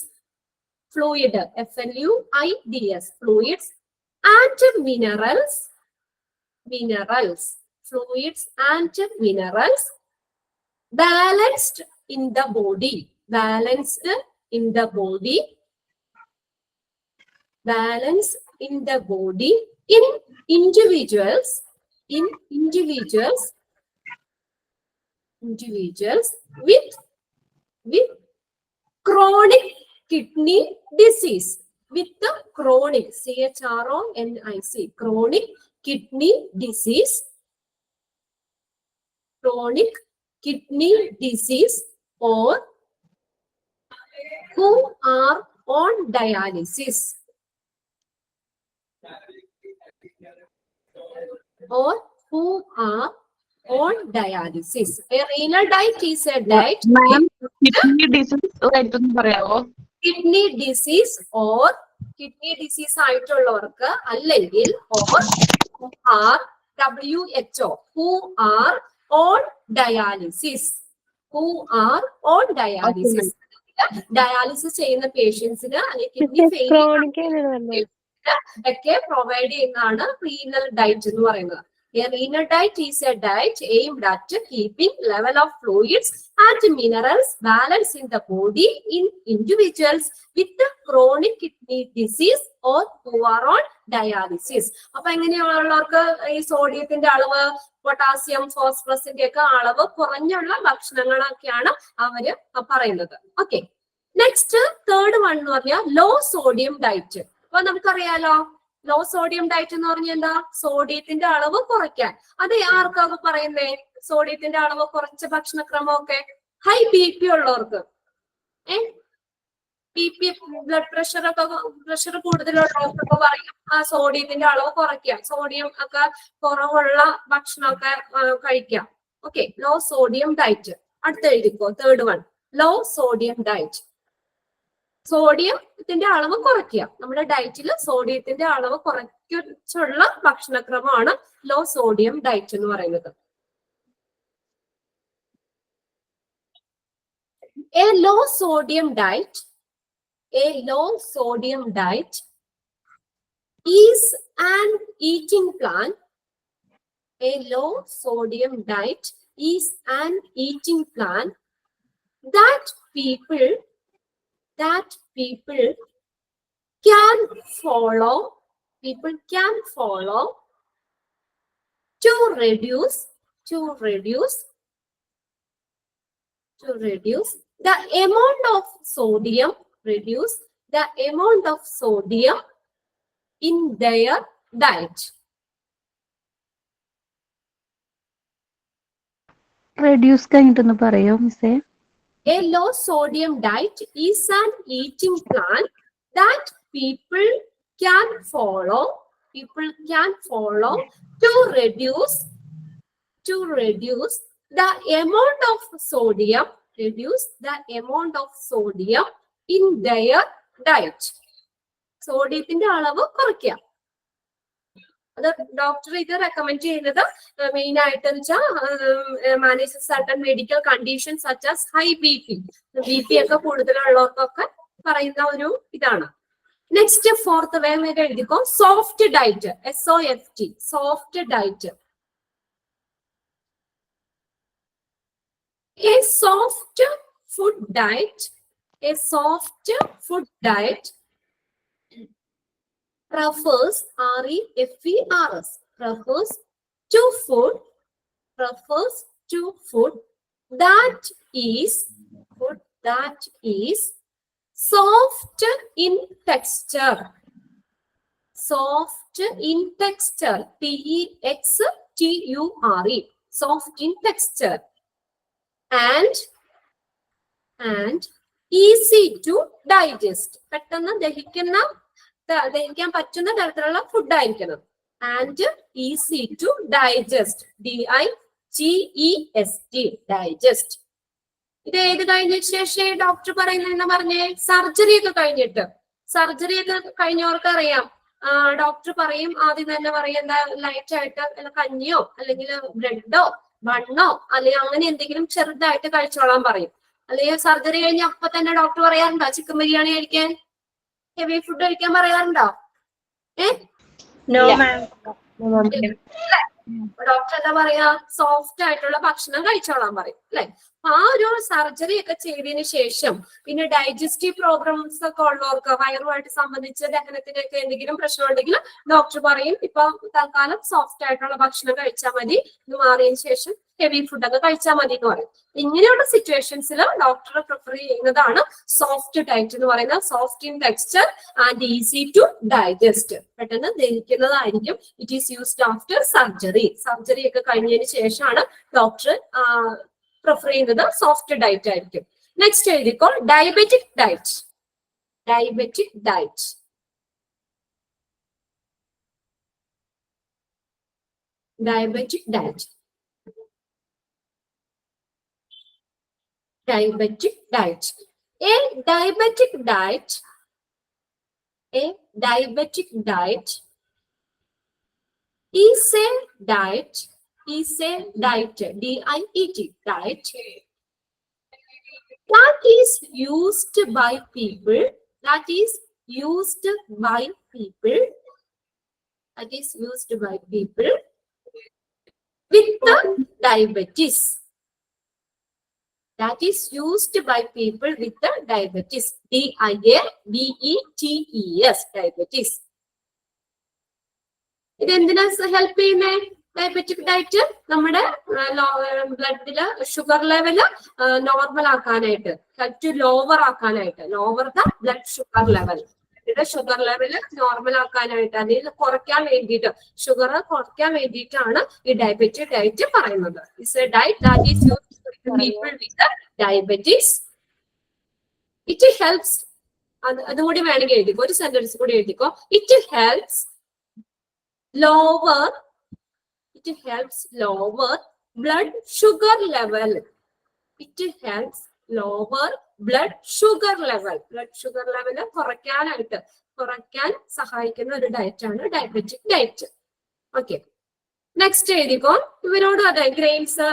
[SPEAKER 1] FLUIDS, fluids and minerals, fluids and minerals balanced in the body, balanced in the body in individuals with chronic kidney disease, with the chronic, CHRONIC, chronic kidney disease, or who are on dialysis, A renal diet is a diet.
[SPEAKER 5] Kidney disease ആയിട്ടൊന്ന് പറയാവോ?
[SPEAKER 1] Kidney disease ആയിട്ടുള്ളവർക്ക് അല്ലെങ്കിൽ or who are WHO, who are on dialysis, dialysis ചെയ്യുന്ന പേഷ്യൻസിന് അല്ലെങ്കിൽ kidney failure ഒക്കെ provide ചെയ്യുന്നതാണ് renal diet എന്ന് പറയുന്നത്. A renal diet is a diet aimed at keeping level of fluids and minerals balanced in the body in individuals with the chronic kidney disease or who are on dialysis. അപ്പൊ എങ്ങനെയുള്ളവർക്ക് ഈ സോഡിയത്തിന്റെ അളവ്, potassium, ഫോസ്ഫറസിന്റെ ഒക്കെ അളവ് കുറഞ്ഞുള്ള ഭക്ഷണങ്ങളൊക്കെയാണ് അവര് പറയുന്നത്. Okay, next third one എന്ന് പറഞ്ഞാൽ law sodium diet. അപ്പൊ നമുക്കറിയാലോ ലോ സോഡിയം ഡയറ്റ് എന്ന് പറഞ്ഞാൽ എന്താ? സോഡിയത്തിന്റെ അളവ് കുറയ്ക്കാൻ. അത് ആർക്കൊക്കെ പറയുന്നേ? സോഡിയത്തിന്റെ അളവ് കുറച്ച ഭക്ഷണക്രമമൊക്കെ ഹൈ BP ഉള്ളവർക്ക്, BP ബ്ലഡ് പ്രഷർ കൂടുതലുള്ളവർക്കൊക്കെ പറയും ആ സോഡിയത്തിന്റെ അളവ് കുറയ്ക്കാം, സോഡിയം ഒക്കെ കുറവുള്ള ഭക്ഷണമൊക്കെ കഴിക്കാം. Okay, low sodium diet. അടുത്ത് എഴുതിക്കോ, third one, low sodium diet. സോഡിയത്തിന്റെ അളവ് കുറയ്ക്കുക. നമ്മുടെ ഡയറ്റിൽ സോഡിയത്തിന്റെ അളവ് കുറച്ചുള്ള ഭക്ഷണക്രമമാണ് ലോ സോഡിയം ഡയറ്റ് എന്ന് പറയുന്നത്. A low sodium diet is an eating plan. A low sodium diet is an eating plan that people can follow to reduce the amount of sodium, in their diet.
[SPEAKER 7] Reduce കഴിഞ്ഞിട്ടൊന്ന് പറയോ മിസ്സേ?
[SPEAKER 1] A low sodium diet is an eating plan that people can follow to reduce the amount of sodium, in their diet. സോഡിയത്തിന്റെ അളവ് കുറയ്ക്കുക. അത് doctor ഇത് recommend ചെയ്യുന്നത് main ആയിട്ട് വെച്ചാൽ manage certain medical condition such as high BP ഒക്കെ കൂടുതലുള്ളവർക്കൊക്കെ പറയുന്ന ഒരു ഇതാണ്. നെക്സ്റ്റ് ഫോർത്ത് വേഗം എഴുതിക്കോ, soft diet, SOFT, soft diet. A soft food diet refers to food that is soft in texture, TEXTURE, soft in texture, and easy to digest, പെട്ടെന്ന് ദഹിക്കാൻ പറ്റുന്ന തരത്തിലുള്ള food ആയിരിക്കണം. And easy to digest, DIGEST, digest. ഇത് ഏത് കഴിഞ്ഞ ശേഷം doctor പറയുന്നതെന്ന് പറഞ്ഞേ? സർജറി ഒക്കെ കഴിഞ്ഞവർക്ക് അറിയാം. ഡോക്ടർ പറയും ആദ്യം തന്നെ പറയും എന്താ, ലൈറ്റ് ആയിട്ട് കഞ്ഞിയോ അല്ലെങ്കിൽ ബ്രെഡോ ബണ്ണോ അല്ലെങ്കിൽ അങ്ങനെ എന്തെങ്കിലും ചെറുതായിട്ട് കഴിച്ചോളാൻ പറയും. അല്ലെങ്കിൽ സർജറി കഴിഞ്ഞ് അപ്പൊ തന്നെ ഡോക്ടർ പറയാറുണ്ടോ ചിക്കൻ ബിരിയാണി കഴിക്കാൻ, ഹെവി ഫുഡ് കഴിക്കാൻ പറയാറുണ്ടോ? ഡോക്ടർ എന്താ പറയാ, സോഫ്റ്റ് ആയിട്ടുള്ള ഭക്ഷണം കഴിച്ചോളാൻ പറയും അല്ലെ. ആ ഒരു സർജറി ഒക്കെ ചെയ്തതിന് ശേഷം പിന്നെ ഡൈജസ്റ്റീവ് പ്രോബ്ലംസ് ഒക്കെ ഉള്ളവർക്ക്, വയറുമായിട്ട് സംബന്ധിച്ച് ദഹനത്തിനൊക്കെ എന്തെങ്കിലും പ്രശ്നം ഉണ്ടെങ്കിൽ ഡോക്ടർ പറയും ഇപ്പൊ തൽക്കാലം സോഫ്റ്റ് ആയിട്ടുള്ള ഭക്ഷണം കഴിച്ചാൽ മതി, ഇത് മാറിയതിനു ശേഷം ഹെവി ഫുഡൊക്കെ കഴിച്ചാൽ മതി എന്ന് പറയും. ഇങ്ങനെയുള്ള സിറ്റുവേഷൻസിൽ ഡോക്ടർ പ്രിഫർ ചെയ്യുന്നതാണ് സോഫ്റ്റ് ഡയറ്റ് എന്ന് പറയുന്നത്. Soft in texture and easy to digest, പെട്ടെന്ന് ദഹിക്കുന്നതായിരിക്കും. It is used after surgery. Surgery ഒക്കെ കഴിഞ്ഞതിന് ശേഷമാണ് ഡോക്ടർ പ്രിഫർ ചെയ്യുന്നത് സോഫ്റ്റ് ഡയറ്റ് ആയിരിക്കും. നെക്സ്റ്റ് എഴുതിക്കോ, diabetic diet. Diabetic diet. Diabetic diet. Diabetic diet. A diabetic diet. A diabetic diet is a diet. Is a diet. D-I-E-T. Diet. That is used by people. That is used by people. That is used by people with the diabetes. That is used by people with the diabetes. D-I-A-B-E-T-E-S. Diabetes. ഇത് എന്തിനാ help ചെയ്യുന്നേ? Diabetic diet നമ്മുടെ ബ്ലഡില് sugar level normal ആക്കാനായിട്ട്, to lower ആക്കാനായിട്ട്, lower the blood sugar level. Sugar level normal ആക്കാനായിട്ട്, അതിൽ കുറയ്ക്കാൻ വേണ്ടിയിട്ട്, ഷുഗർ കുറയ്ക്കാൻ വേണ്ടിയിട്ടാണ് ഈ ഡയബറ്റിക് ഡയറ്റ് പറയുന്നത്. It's a diet that is used people with the diabetes. It helps. അതുകൂടി വേണമെങ്കിൽ എഴുതിക്കോ, ഒരു സെന്റൻസ് കൂടി എഴുതിക്കോ. It helps lower blood sugar level. It helps lower blood sugar level. Blood sugar level കുറയ്ക്കാൻ സഹായിക്കുന്ന ഒരു ഡയറ്റ് ആണ് ഡയബറ്റിക് ഡയറ്റ്. ഓക്കെ, നെക്സ്റ്റ് എഴുതിക്കോ. ഇവരോട് അതെ ഗ്രെയിൻസ്,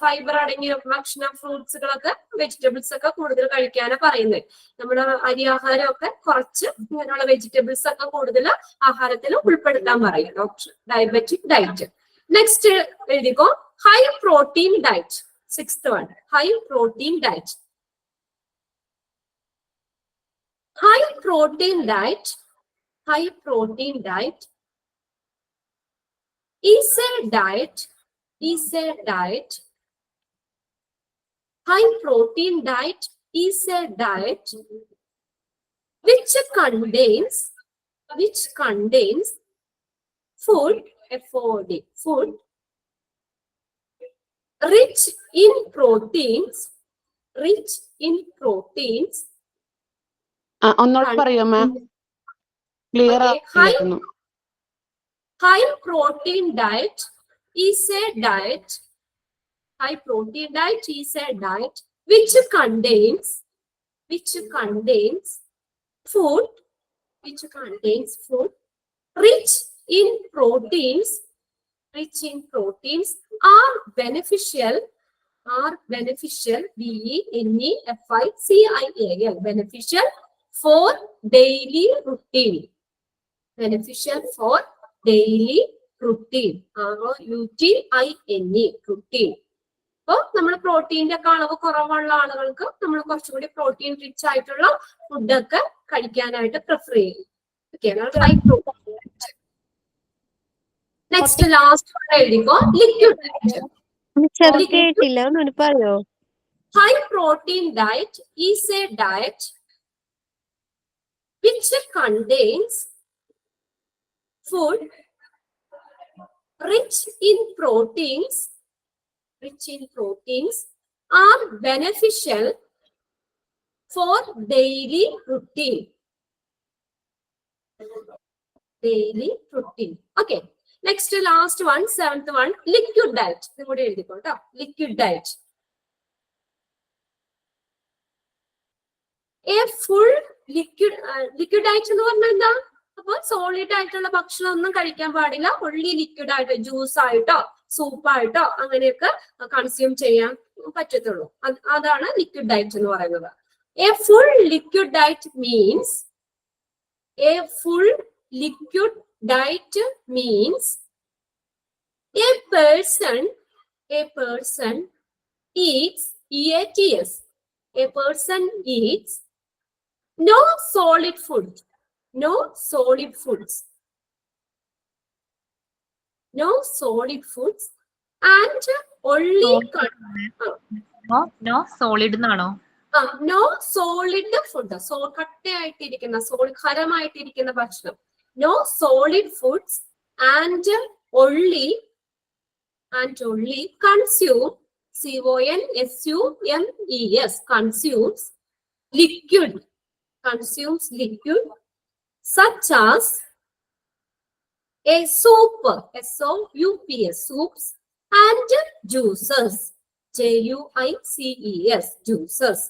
[SPEAKER 1] ഫൈബർ അടങ്ങിയ ഭക്ഷണം, ഫ്രൂട്ട്സുകളൊക്കെ, വെജിറ്റബിൾസ് ഒക്കെ കൂടുതൽ കഴിക്കാനാണ് പറയുന്നത്. നമ്മുടെ അരി ആഹാരം ഒക്കെ കുറച്ച് ഇങ്ങനെയുള്ള വെജിറ്റബിൾസ് ഒക്കെ കൂടുതൽ ആഹാരത്തിൽ ഉൾപ്പെടുത്താൻ പറയും ഡോക്ടർ. Diabetic diet. നെക്സ്റ്റ് എഴുതിക്കോ, high protein diet. Sixth one, high protein diet. High protein diet. High protein diet is a diet. High protein diet is a diet which contains food, F-O-D, food rich in proteins.
[SPEAKER 8] ഒന്നോട് പറയോ മാം? Clear ആയിരുന്നു.
[SPEAKER 1] High protein diet is a diet. High protein diet is a diet which contains food rich in proteins are beneficial. B-E-N-E-F-I-C-I-A-L. Beneficial for daily routine. Beneficial for daily routine. R-O-U-T-I-N-E. routine. അപ്പോൾ നമ്മൾ പ്രോട്ടീന്റെ ഒക്കെ അളവ് കുറവുള്ള ആളുകൾക്ക് നമ്മൾ കുറച്ചുകൂടി protein rich ആയിട്ടുള്ള ഫുഡൊക്കെ കഴിക്കാനായിട്ട് പ്രിഫർ ചെയ്യും. നെക്സ്റ്റ് ലാസ്റ്റ് എഴുതിക്കോ, liquid diet. High protein diet is a diet which contains food rich in proteins are beneficial for daily routine. Okay, next last one, seventh one, liquid diet. Liquid diet. A full liquid diet എന്ന് പറഞ്ഞാൽ എന്താ? അപ്പൊ solid ആയിട്ടുള്ള ഭക്ഷണം ഒന്നും കഴിക്കാൻ പാടില്ല. Only liquid ആയിട്ട്, ജ്യൂസ് ആയിട്ടോ സൂപ്പായിട്ടോ അങ്ങനെയൊക്കെ കൺസ്യൂം ചെയ്യാൻ പറ്റത്തുള്ളൂ. അതാണ് ലിക്വിഡ് ഡയറ്റ് എന്ന് പറയുന്നത്. A full liquid diet means a full liquid diet means a person eats EATS. A person eats no solid food, no solid foods and only
[SPEAKER 5] no solid എന്നാണോ?
[SPEAKER 1] No solid food, കട്ടയായിട്ടിരിക്കുന്ന ഖരമായിട്ടിരിക്കുന്ന ഭക്ഷണം. No solid foods and only consume consumes liquid such as a soup, soups and juices, JUICES, juices.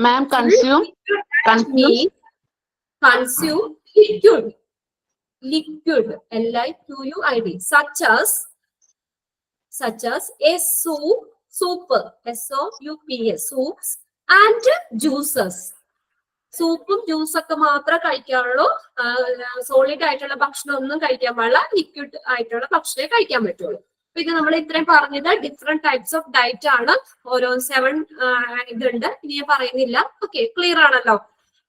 [SPEAKER 8] Ma'am, consume
[SPEAKER 1] liquid LIQUID such as a soup, SOUPS, soups and juices. സൂപ്പും ജ്യൂസൊക്കെ മാത്രമേ കഴിക്കാറുള്ളൂ. Solid ആയിട്ടുള്ള ഭക്ഷണം ഒന്നും കഴിക്കാൻ പാടില്ല. ലിക്വിഡ് ആയിട്ടുള്ള ഭക്ഷണമേ കഴിക്കാൻ പറ്റുള്ളൂ. ഇത് നമ്മൾ ഇത്രയും പറഞ്ഞത് ഡിഫറെന്റ് ടൈപ്സ് ഓഫ് ഡയറ്റ് ആണ്. ഓരോ 7 ഇതുണ്ട്, ഇനി ഞാൻ പറയുന്നില്ല. ഓക്കെ, ക്ലിയർ ആണല്ലോ.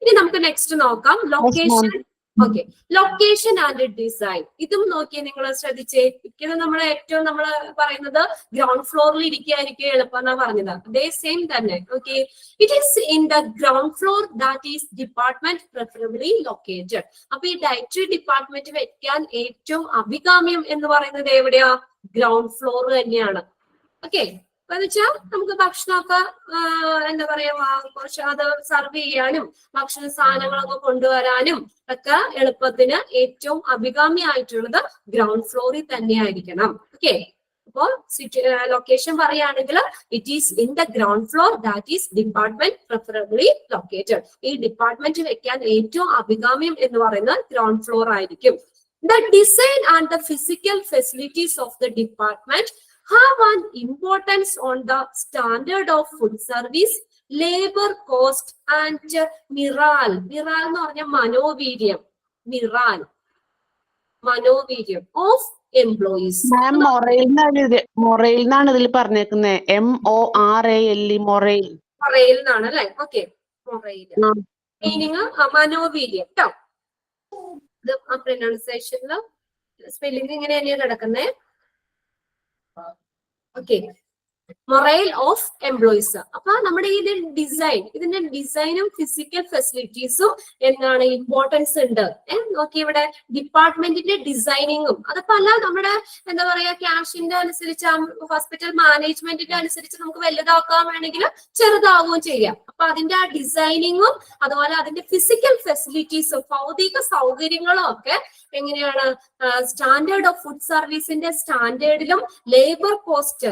[SPEAKER 1] ഇനി നമുക്ക് നെക്സ്റ്റ് നോക്കാം. Location. Okay, location and design. ഇതും നോക്കിയേ, നിങ്ങൾ ശ്രദ്ധിച്ചേ. ഇത് നമ്മൾ ഏറ്റവും നമ്മൾ പറയുന്നത് ഗ്രൗണ്ട് ഫ്ലോറിൽ ഇരിക്കുകയായിരിക്കും എളുപ്പം എന്നാ പറഞ്ഞത്. അതേ സെയിം തന്നെ. Okay, it is in the ground floor that is department preferably located. അപ്പൊ ഈ ഡയറ്ററി ഡിപ്പാർട്ട്മെന്റ് വെക്കാൻ ഏറ്റവും അഭികാമ്യം എന്ന് പറയുന്നത് എവിടെയാ? ഗ്രൗണ്ട് ഫ്ലോർ തന്നെയാണ്. ഓക്കെ, എന്ന് വെച്ചാൽ നമുക്ക് ഭക്ഷണമൊക്കെ എന്താ പറയാ, കുറച്ച് അത് സർവ് ചെയ്യാനും ഭക്ഷണ സാധനങ്ങളൊക്കെ കൊണ്ടുവരാനും ഒക്കെ എളുപ്പത്തിന് ഏറ്റവും അഭികാമ്യമായിട്ടുള്ളത് ഗ്രൗണ്ട് ഫ്ലോറിൽ തന്നെയായിരിക്കണം. ഓക്കെ, അപ്പോ ലൊക്കേഷൻ പറയുകയാണെങ്കിൽ it is in the ground floor that is department preferably located. ഈ ഡിപ്പാർട്ട്മെന്റ് വെക്കാൻ ഏറ്റവും അഭികാമ്യം എന്ന് പറയുന്നത് ഗ്രൗണ്ട് ഫ്ലോർ ആയിരിക്കും. The design and the physical facilities of the department have an importance on the standard of food service, labor cost and morale. Morale എന്ന് പറഞ്ഞാൽ മനോവീര്യം. മനോവീര്യം of employees.
[SPEAKER 8] Ma'am, morale എന്നാണ് ഇതിൽ പറഞ്ഞേക്കുന്നത്. MORAL, മൊറൈൽ
[SPEAKER 1] എന്നാണ് അല്ലെ? Okay, morale meaning മനോവീര്യം കേട്ടോ. ഇത് ആ പ്രൊനൗൺസിയേഷനില് സ്പെല്ലിംഗ് ഇങ്ങനെ തന്നെയാണ് കിടക്കുന്നേ. Okay, morale of employees. അപ്പൊ നമ്മുടെ ഇതിന്റെ ഡിസൈനും ഫിസിക്കൽ ഫെസിലിറ്റീസും എന്താണ് ഇമ്പോർട്ടൻസ് ഉണ്ട്. നോക്കി, ഇവിടെ ഡിപ്പാർട്ട്മെന്റിന്റെ ഡിസൈനിങ്ങും അത് പല നമ്മുടെ എന്താ പറയാ ക്യാഷിന്റെ അനുസരിച്ച് ഹോസ്പിറ്റൽ മാനേജ്മെന്റിന്റെ അനുസരിച്ച് നമുക്ക് വലുതാക്കാൻ വേണമെങ്കിൽ ചെറുതാവുകയും ചെയ്യാം. അപ്പൊ അതിന്റെ ആ ഡിസൈനിങ്ങും അതുപോലെ അതിന്റെ ഫിസിക്കൽ ഫെസിലിറ്റീസും ഭൗതിക സൗകര്യങ്ങളും ഒക്കെ എങ്ങനെയാണ് സ്റ്റാൻഡേർഡ് ഓഫ് ഫുഡ് സർവീസിന്റെ സ്റ്റാൻഡേർഡിലും ലേബർ കോസ്റ്റ്,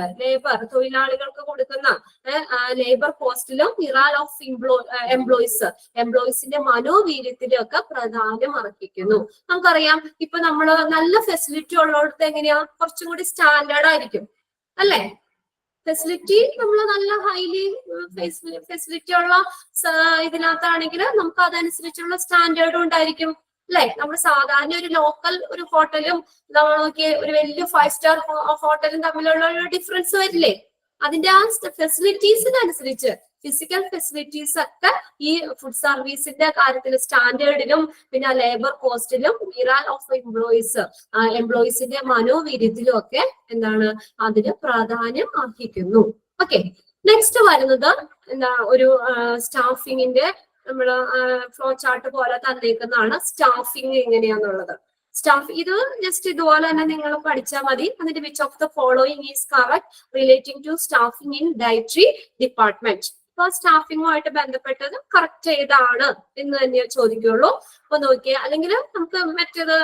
[SPEAKER 1] തൊഴിലാളികൾക്ക് കൊടുക്കുന്ന ലേബർ കോസ്റ്റിലും മിറാൽ ഓഫ് എംപ്ലോയീസിന്റെ മനോവീര്യത്തിലും ഒക്കെ പ്രാധാന്യം അർഹിക്കുന്നു. നമുക്കറിയാം, ഇപ്പൊ നമ്മള് നല്ല ഫെസിലിറ്റി ഉള്ളിടത്ത് എങ്ങനെയാ കുറച്ചും കൂടി സ്റ്റാൻഡേർഡ് ആയിരിക്കും അല്ലെ? ഫെസിലിറ്റി നമ്മൾ നല്ല ഹൈലി ഫെസിലിറ്റി ഉള്ള ഇതിനകത്താണെങ്കിൽ നമുക്ക് അതനുസരിച്ചുള്ള സ്റ്റാൻഡേർഡും ഉണ്ടായിരിക്കും അല്ലെ? നമ്മൾ സാധാരണ ഒരു ലോക്കൽ ഒരു ഹോട്ടലും നമ്മൾ നോക്കിയ ഒരു വലിയ 5 സ്റ്റാർ ഹോട്ടലും തമ്മിലുള്ള ഒരു ഡിഫറൻസ് വരില്ലേ? അതിന്റെ ആ ഫെസിലിറ്റീസിനനുസരിച്ച് ഫിസിക്കൽ ഫെസിലിറ്റീസ് ഒക്കെ ഈ ഫുഡ് സർവീസിന്റെ കാര്യത്തിൽ സ്റ്റാൻഡേർഡിലും പിന്നെ ലേബർ കോസ്റ്റിലും മിറാൽ ഓഫ് എംപ്ലോയീസിന്റെ മനോവീര്യത്തിലും ഒക്കെ എന്താണ് അതിന് പ്രാധാന്യം അർഹിക്കുന്നു. ഓക്കെ, നെക്സ്റ്റ് വരുന്നത് എന്താ ഒരു സ്റ്റാഫിങ്ങിന്റെ നമ്മള് ഫ്ലോ ചാർട്ട് പോലെ തന്നേക്കുന്നതാണ്. സ്റ്റാഫിങ് എങ്ങനെയാന്നുള്ളത്. ഇത് ജസ്റ്റ് ഇതുപോലെ തന്നെ നിങ്ങൾ പഠിച്ചാൽ മതി. എന്നിട്ട് which of the following is correct relating to staffing in dietary department. അപ്പൊ സ്റ്റാഫിങ്ങുമായിട്ട് ബന്ധപ്പെട്ടത് കറക്റ്റ് ഏതാണ് എന്ന് തന്നെ ചോദിക്കുള്ളൂ. അപ്പൊ നോക്കിയാൽ അല്ലെങ്കിൽ നമുക്ക് മറ്റേത്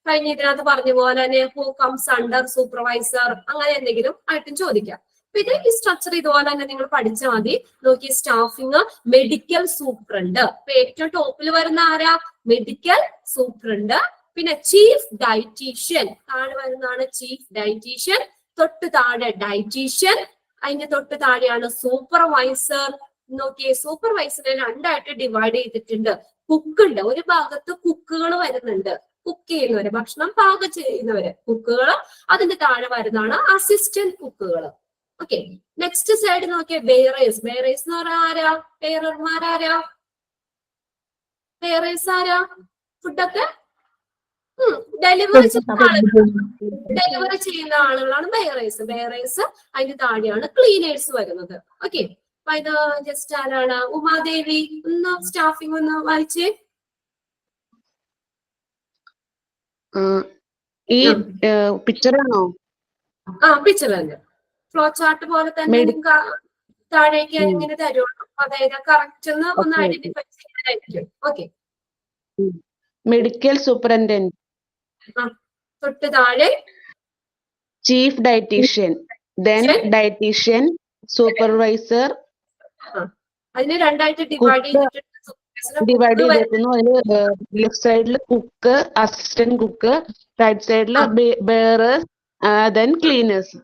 [SPEAKER 1] കഴിഞ്ഞ ഇതിനകത്ത് പറഞ്ഞ പോലെ തന്നെ ഹൂ കംസ് അണ്ടർ സൂപ്പർവൈസർ അങ്ങനെ എന്തെങ്കിലും ആയിട്ടും ചോദിക്കാം. ഇത് ഈ സ്ട്രക്ചർ ഇതുപോലെ തന്നെ നിങ്ങൾ പഠിച്ചാൽ മതി. നോക്കി, സ്റ്റാഫിങ് മെഡിക്കൽ സൂപ്രണ്ട്. ഇപ്പൊ ഏറ്റവും ടോപ്പിൽ വരുന്ന ആരാ? Medical superintendent. പിന്നെ ചീഫ് ഡയറ്റീഷ്യൻ താഴെ വരുന്നതാണ് ചീഫ് ഡയറ്റീഷ്യൻ, തൊട്ട് താഴെ ഡയറ്റീഷ്യൻ, അതിന്റെ തൊട്ട് താഴെയാണ് സൂപ്പർവൈസർ. നോക്കിയേ, സൂപ്പർവൈസറിനെ രണ്ടായിട്ട് ഡിവൈഡ് ചെയ്തിട്ടുണ്ട്. കുക്ക് ഉണ്ട്, ഒരു ഭാഗത്ത് കുക്കുകൾ വരുന്നുണ്ട്, കുക്ക് ചെയ്യുന്നവര്, ഭക്ഷണം പാകം ചെയ്യുന്നവര് കുക്കുകൾ. അതിന്റെ താഴെ വരുന്നതാണ് അസിസ്റ്റന്റ് കുക്കുകൾ. ഓക്കെ, നെക്സ്റ്റ് സൈഡ് നോക്കിയേ, ബെയറേഴ്സ്. ബെയറേഴ്സ് എന്ന് പറഞ്ഞാൽ ആരാ? ബെയറർമാരാരാ? ബെയറേഴ്സ് ആരാ? ഫുഡൊക്കെ ഡെലിവറി ചെയ്യുന്ന ആളുകളാണ് ബെയറേഴ്സ്. ബെയറേഴ്സ് അതിന്റെ താഴെയാണ് ക്ലീനേഴ്സ് വരുന്നത്. ഓക്കെ, അപ്പൊ ഇത് ജസ്റ്റ് ആരാണ്? ഉമാദേവി ഒന്ന് സ്റ്റാഫിംഗ് ഒന്ന് വായിച്ചേ.
[SPEAKER 8] ഈ പിക്ചറാണോ?
[SPEAKER 1] പിക്ചർ തന്നെ, ഫ്ലോ ചാർട്ട് പോലെ തന്നെ താഴേക്ക് ഇങ്ങനെ തരുള്ളൂ. അതായത് കറക്റ്റ് ഒന്ന് ഐഡന്റിഫൈ ചെയ്യാനായിരിക്കും. ഓക്കെ,
[SPEAKER 8] മെഡിക്കൽ സൂപ്രണ്ടന്റ്,
[SPEAKER 1] തൊട്ട് താഴെ
[SPEAKER 8] chief dietitian, then dietitian, supervisor.
[SPEAKER 1] അതിന് രണ്ടായിട്ട് ഡിവൈഡ്
[SPEAKER 8] ചെയ്തിരിക്കുന്നു. അതില് ലെഫ്റ്റ് സൈഡിൽ കുക്ക്, അസിസ്റ്റന്റ് കുക്ക്, റൈറ്റ് സൈഡില് ബെയറേഴ്സ്, ദെൻ ക്ലീനേഴ്സ്.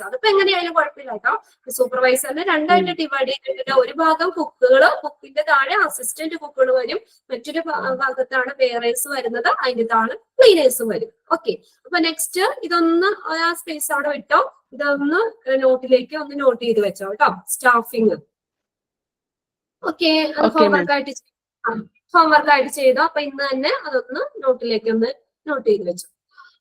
[SPEAKER 1] അതിപ്പോ എങ്ങനെയായാലും കുഴപ്പമില്ല കേട്ടോ. സൂപ്പർവൈസറിനെ രണ്ടായിട്ട് ഡിവൈഡ് ചെയ്തിട്ടുണ്ട്. ഒരു ഭാഗം കുക്കുകള്, കുക്കിന്റെ താഴെ അസിസ്റ്റന്റ് കുക്കുകൾ വരും, മറ്റൊരു ഭാഗത്താണ് ബെയറേഴ്സ് വരുന്നത്, അതിന്റെ താഴെ ക്ലീനേഴ്സ് വരും. ഓക്കെ, അപ്പൊ നെക്സ്റ്റ് ഇതൊന്ന് ആ സ്പേസ് അവിടെ വിട്ടോ, ഇതൊന്ന് നോട്ടിലേക്ക് ഒന്ന് നോട്ട് ചെയ്ത് വെച്ചോ കേട്ടോ. സ്റ്റാഫിങ്. ഓക്കെ, അത് ഹോംവർക്ക് ആയിട്ട് ചെയ്തോ. അപ്പൊ ഇന്ന് തന്നെ അതൊന്ന് നോട്ടിലേക്ക് ഒന്ന് നോട്ട് ചെയ്ത് വെച്ചു.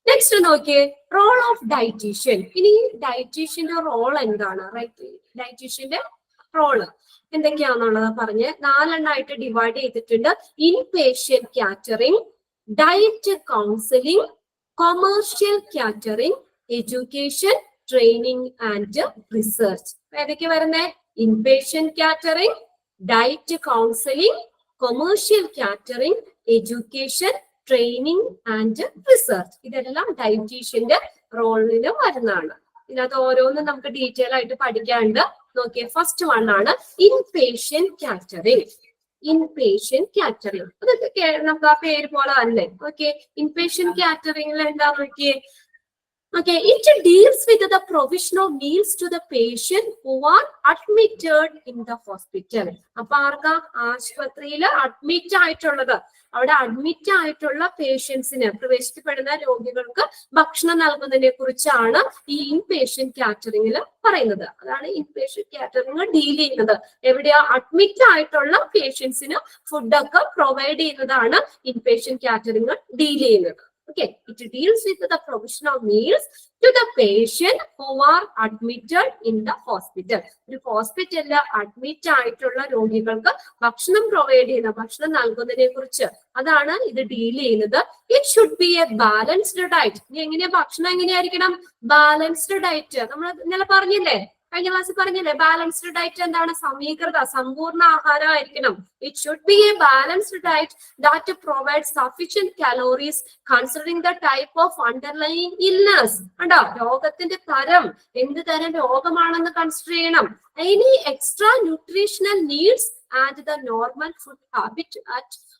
[SPEAKER 1] നെക്സ്റ്റ് നോക്കിയേ, റോൾ ഓഫ് ഡയറ്റീഷ്യൻ. ഇനി ഡയറ്റീഷ്യന്റെ റോൾ എന്താണ്? ഡയറ്റീഷ്യന്റെ റോള് എന്തൊക്കെയാണെന്നുള്ളത് പറഞ്ഞ് 4 എണ്ണമായിട്ട് ഡിവൈഡ് ചെയ്തിട്ടുണ്ട്. In patient catering, diet counselling, commercial catering, education, training and research. ഏതൊക്കെ വരുന്നേ? In patient catering, diet counselling, commercial catering, education, training and research. ഇതെല്ലാം ഡയറ്റീഷ്യന്റെ റോളിൽ വരുന്നതാണ്. ഇതിനകത്ത് ഓരോന്നും നമുക്ക് ഡീറ്റെയിൽ ആയിട്ട് പഠിക്കാനുണ്ട്. നോക്കിയേ, ഫസ്റ്റ് വൺ ആണ് in patient catering. In patient catering അതൊക്കെ നമുക്ക് ആ പേര് പോലെ അല്ലേ? ഓക്കെ, ഇൻ പേഷ്യന്റ് കാറ്ററിംഗിൽ എന്താ നോക്കിയേ. Okay, it deals with the provision of meals to the patient who are admitted in the hospital. അപ്പൊ ആർക്കാ? ആശുപത്രിയിൽ അഡ്മിറ്റ് ആയിട്ടുള്ളത്, അവിടെ അഡ്മിറ്റ് ആയിട്ടുള്ള പേഷ്യൻസിന്, പ്രവേശിക്കപ്പെടുന്ന രോഗികൾക്ക് ഭക്ഷണം നൽകുന്നതിനെ കുറിച്ചാണ് ഈ ഇൻ പേഷ്യന്റ് കാറ്ററിംഗിൽ പറയുന്നത്. അതാണ് ഇൻ പേഷ്യന്റ് കാറ്ററിംഗ് ഡീൽ ചെയ്യുന്നത്. എവിടെയാ? അഡ്മിറ്റ് ആയിട്ടുള്ള പേഷ്യൻസിന് ഫുഡൊക്കെ പ്രൊവൈഡ് ചെയ്യുന്നതാണ് ഇൻ പേഷ്യന്റ് കാറ്ററിംഗ് ഡീൽ ചെയ്യുന്നത്. Okay, it deals with the provision of meals to the patient who are admitted in the hospital. ഒരു ഹോസ്പിറ്റലിൽ അഡ്മിറ്റ് ആയിട്ടുള്ള രോഗികൾക്ക് ഭക്ഷണം പ്രൊവൈഡ് ചെയ്യുന്ന, ഭക്ഷണം നൽകുന്നതിനെ കുറിച്ച് അതാണ് ഇത് ഡീൽ ചെയ്യുന്നത്. It should be a balanced diet. ഇനി എങ്ങനെയാ ഭക്ഷണം എങ്ങനെയായിരിക്കണം? Balanced diet. നമ്മൾ ഇന്നലെ പറഞ്ഞില്ലേ, കഴിഞ്ഞ ക്ലാസ്സിൽ പറഞ്ഞില്ലേ, ബാലൻസ്ഡ് ഡയറ്റ് എന്താണ്? സമീകൃത, സമ്പൂർണ്ണ ആഹാരമായിരിക്കണം. It should be a balanced diet that provide sufficient calories considering the type of underlying illness. കണ്ടോ, രോഗത്തിന്റെ തരം, എന്ത് തരം രോഗമാണെന്ന് കൺസിഡർ ചെയ്യണം. Any extra nutritional needs and the normal food habit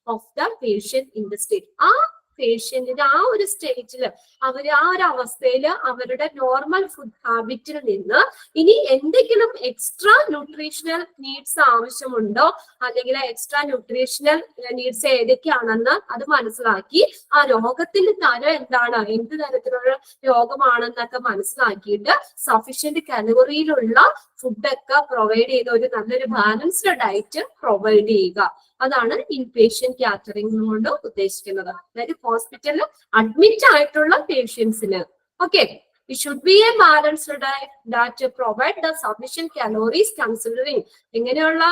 [SPEAKER 1] of the patient in the state. ആ പേഷ്യന്റിന്റെ ആ ഒരു സ്റ്റേജില്, അവര് ആ ഒരു അവസ്ഥയിൽ അവരുടെ നോർമൽ ഫുഡ് ഹാബിറ്റിൽ നിന്ന് ഇനി എന്തെങ്കിലും എക്സ്ട്രാ ന്യൂട്രീഷണൽ നീഡ്സ് ആവശ്യമുണ്ടോ, അല്ലെങ്കിൽ എക്സ്ട്രാ ന്യൂട്രീഷണൽ നീഡ്സ് ഏതൊക്കെയാണെന്ന് അത് മനസ്സിലാക്കി ആ രോഗത്തിന്റെ തരം എന്താണ്, എന്ത് തരത്തിലുള്ള രോഗമാണെന്നൊക്കെ മനസ്സിലാക്കിയിട്ട് സഫിഷ്യന്റ് കലോറിയിലുള്ള ഫുഡൊക്കെ പ്രൊവൈഡ് ചെയ്ത ഒരു നല്ലൊരു ബാലൻസ്ഡ് ഡയറ്റ് പ്രൊവൈഡ് ചെയ്യുക. അതാണ് ഇൻ പേഷ്യന്റ് കാറ്ററിംഗ് കൊണ്ട് ഉദ്ദേശിക്കുന്നത്. അതായത് ഹോസ്പിറ്റലിൽ അഡ്മിറ്റ് ആയിട്ടുള്ള പേഷ്യൻസിന്. Okay, it should be a balanced diet that provide the sufficient calories considering. എങ്ങനെയുള്ള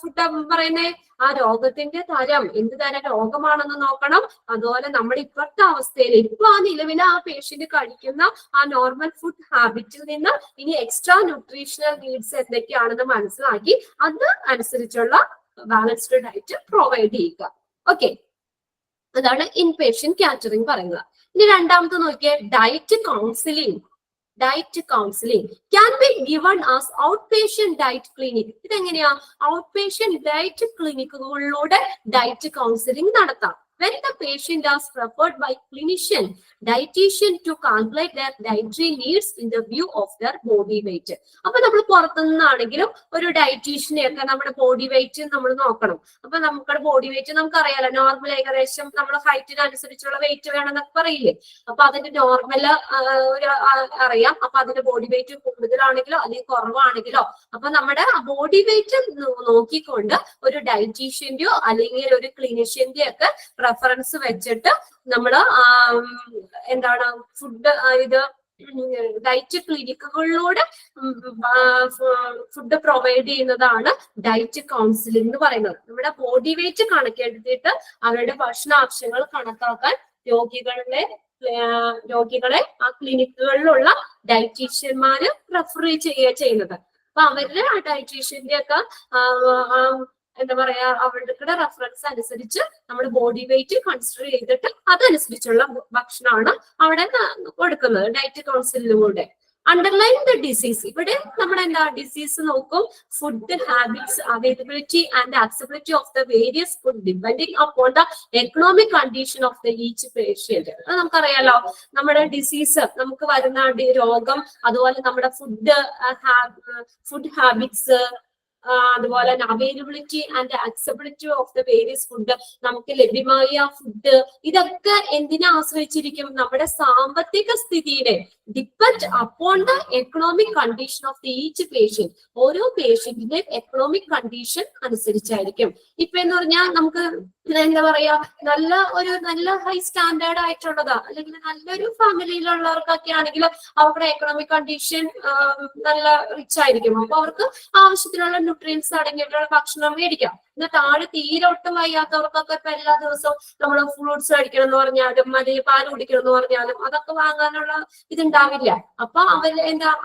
[SPEAKER 1] ഫുഡ് പറയുന്നേ? ആ രോഗത്തിന്റെ തരം, എന്ത് തരം രോഗമാണെന്ന് നോക്കണം. അതുപോലെ നമ്മുടെ ഇപ്പോഴത്തെ അവസ്ഥയിൽ, ഇപ്പൊ ആ നിലവിൽ ആ പേഷ്യന്റ് കഴിക്കുന്ന ആ നോർമൽ ഫുഡ് ഹാബിറ്റിൽ നിന്ന് ഇനി എക്സ്ട്രാ ന്യൂട്രീഷണൽ നീഡ്സ് എന്തൊക്കെയാണെന്ന് മനസ്സിലാക്കി അത് അനുസരിച്ചുള്ള ബാലൻസ്ഡ് ഡയറ്റ് പ്രൊവൈഡ് ചെയ്യുക. ഓക്കെ, അതാണ് ഇൻ പേഷ്യന്റ് കാറ്ററിംഗ് പറയുന്നത്. ഇനി രണ്ടാമത്തെ നോക്കിയേ, diet counselling. Diet counselling can be given as outpatient diet clinic. ഇതെങ്ങനെയാ? ഔട്ട് പേഷ്യന്റ് ഡയറ്റ് ക്ലിനിക്കുകളിലൂടെ ഡയറ്റ് കൗൺസിലിംഗ് നടത്താം. when the patient is referred by clinician, dietitian to calculate their dietary needs in the view of their body weight. അപ്പൊ നമ്മൾ പുറത്തുനിന്നാണെങ്കിലും ഒരു ഡയറ്റീഷ്യനെ ഒക്കെ നമ്മുടെ body weight നമ്മൾ നോക്കണം. അപ്പൊ നമ്മുടെ ബോഡി വെയിറ്റ് നമുക്കറിയാലോ, നോർമൽ ഏകദേശം നമ്മുടെ ഹൈറ്റിനനുസരിച്ചുള്ള വെയിറ്റ് വേണമെന്നൊക്കെ പറയില്ലേ. അപ്പൊ അതിന്റെ നോർമൽ അറിയാം. അപ്പൊ അതിന്റെ ബോഡി വെയിറ്റ് കൂടുതലാണെങ്കിലോ അല്ലെങ്കിൽ കുറവാണെങ്കിലോ അപ്പൊ നമ്മുടെ ബോഡി വെയിറ്റ് നോക്കിക്കൊണ്ട് ഒരു ഡയറ്റീഷ്യന്റെയോ അല്ലെങ്കിൽ ഒരു ക്ലിനിഷ്യന്റെയോ ഒക്കെ റെഫറൻസ് വെച്ചിട്ട് നമ്മള് എന്താണ് ഫുഡ് ഡയറ്റ് ക്ലിനിക്കുകളിലൂടെ ഫുഡ് പ്രൊവൈഡ് ചെയ്യുന്നതാണ് ഡയറ്റ് കൗൺസിലിംഗ് എന്ന് പറയുന്നത്. നമ്മുടെ ബോഡി വെയിറ്റ് കണക്കെടുത്തിട്ട് അവരുടെ ഭക്ഷണ ആവശ്യങ്ങൾ കണക്കാക്കാൻ രോഗികളെ ആ ക്ലിനിക്കുകളിലുള്ള ഡയറ്റീഷ്യന്മാര് റെഫർ ചെയ്യുന്നത്. അപ്പൊ അവരുടെ ആ ഡയറ്റീഷ്യന്റെ ഒക്കെ എന്താ പറയാ അവരുടെ റെഫറൻസ് അനുസരിച്ച് നമ്മുടെ ബോഡി വെയിറ്റ് കൺസിഡർ ചെയ്തിട്ട് അതനുസരിച്ചുള്ള ഭക്ഷണമാണ് അവിടെ കൊടുക്കുന്നത് ഡയറ്റ് കൗൺസിലിലൂടെ. അണ്ടർലൈൻ ദ ഡിസീസ്, ഇവിടെ നമ്മുടെ എന്താ ഡിസീസ് നോക്കും. Food habits, availability and accessibility of the various food depending upon the economic condition of the each patient. അത് നമുക്കറിയാലോ, നമ്മുടെ ഡിസീസ് നമുക്ക് വരുന്ന രോഗം, അതുപോലെ നമ്മുടെ ഫുഡ് ഹാബിറ്റ്സ്, അതുപോലെ തന്നെ availability and accessibility of the various food, നമുക്ക് ലഭ്യമായ ഫുഡ്, ഇതൊക്കെ എന്തിനെ ആശ്രയിച്ചിരിക്കും? നമ്മുടെ സാമ്പത്തിക സ്ഥിതിയെ depend upon the economic condition of the each patient. ഓരോ പേഷ്യന്റിന്റെ എക്കണോമിക് കണ്ടീഷൻ അനുസരിച്ചായിരിക്കും. ഇപ്പൊ എന്ന് പറഞ്ഞാൽ നമുക്ക് എന്താ പറയാ നല്ല ഹൈ സ്റ്റാൻഡേർഡ് ആയിട്ടുള്ളതാ അല്ലെങ്കിൽ നല്ലൊരു ഫാമിലിയിലുള്ളവർക്കൊക്കെ ആണെങ്കിൽ അവരുടെ എക്കണോമിക് കണ്ടീഷൻ നല്ല റിച്ച് ആയിരിക്കും. അപ്പൊ അവർക്ക് ആവശ്യത്തിനുള്ള ന്യൂട്രിയൻസ് അടങ്ങിയിട്ടുള്ള ഭക്ഷണം മേടിക്കാം. എന്നാൽ താഴെ തീരെ ഒട്ടും വയ്യാത്തവർക്കൊക്കെ ഇപ്പൊ എല്ലാ ദിവസവും നമ്മൾ ഫ്രൂട്ട്സ് കഴിക്കണം എന്ന് പറഞ്ഞാലും അല്ലെങ്കിൽ പാല് കുടിക്കണം എന്ന് പറഞ്ഞാലും അതൊക്കെ വാങ്ങാനുള്ള ഇതുണ്ടാവില്ല. അപ്പൊ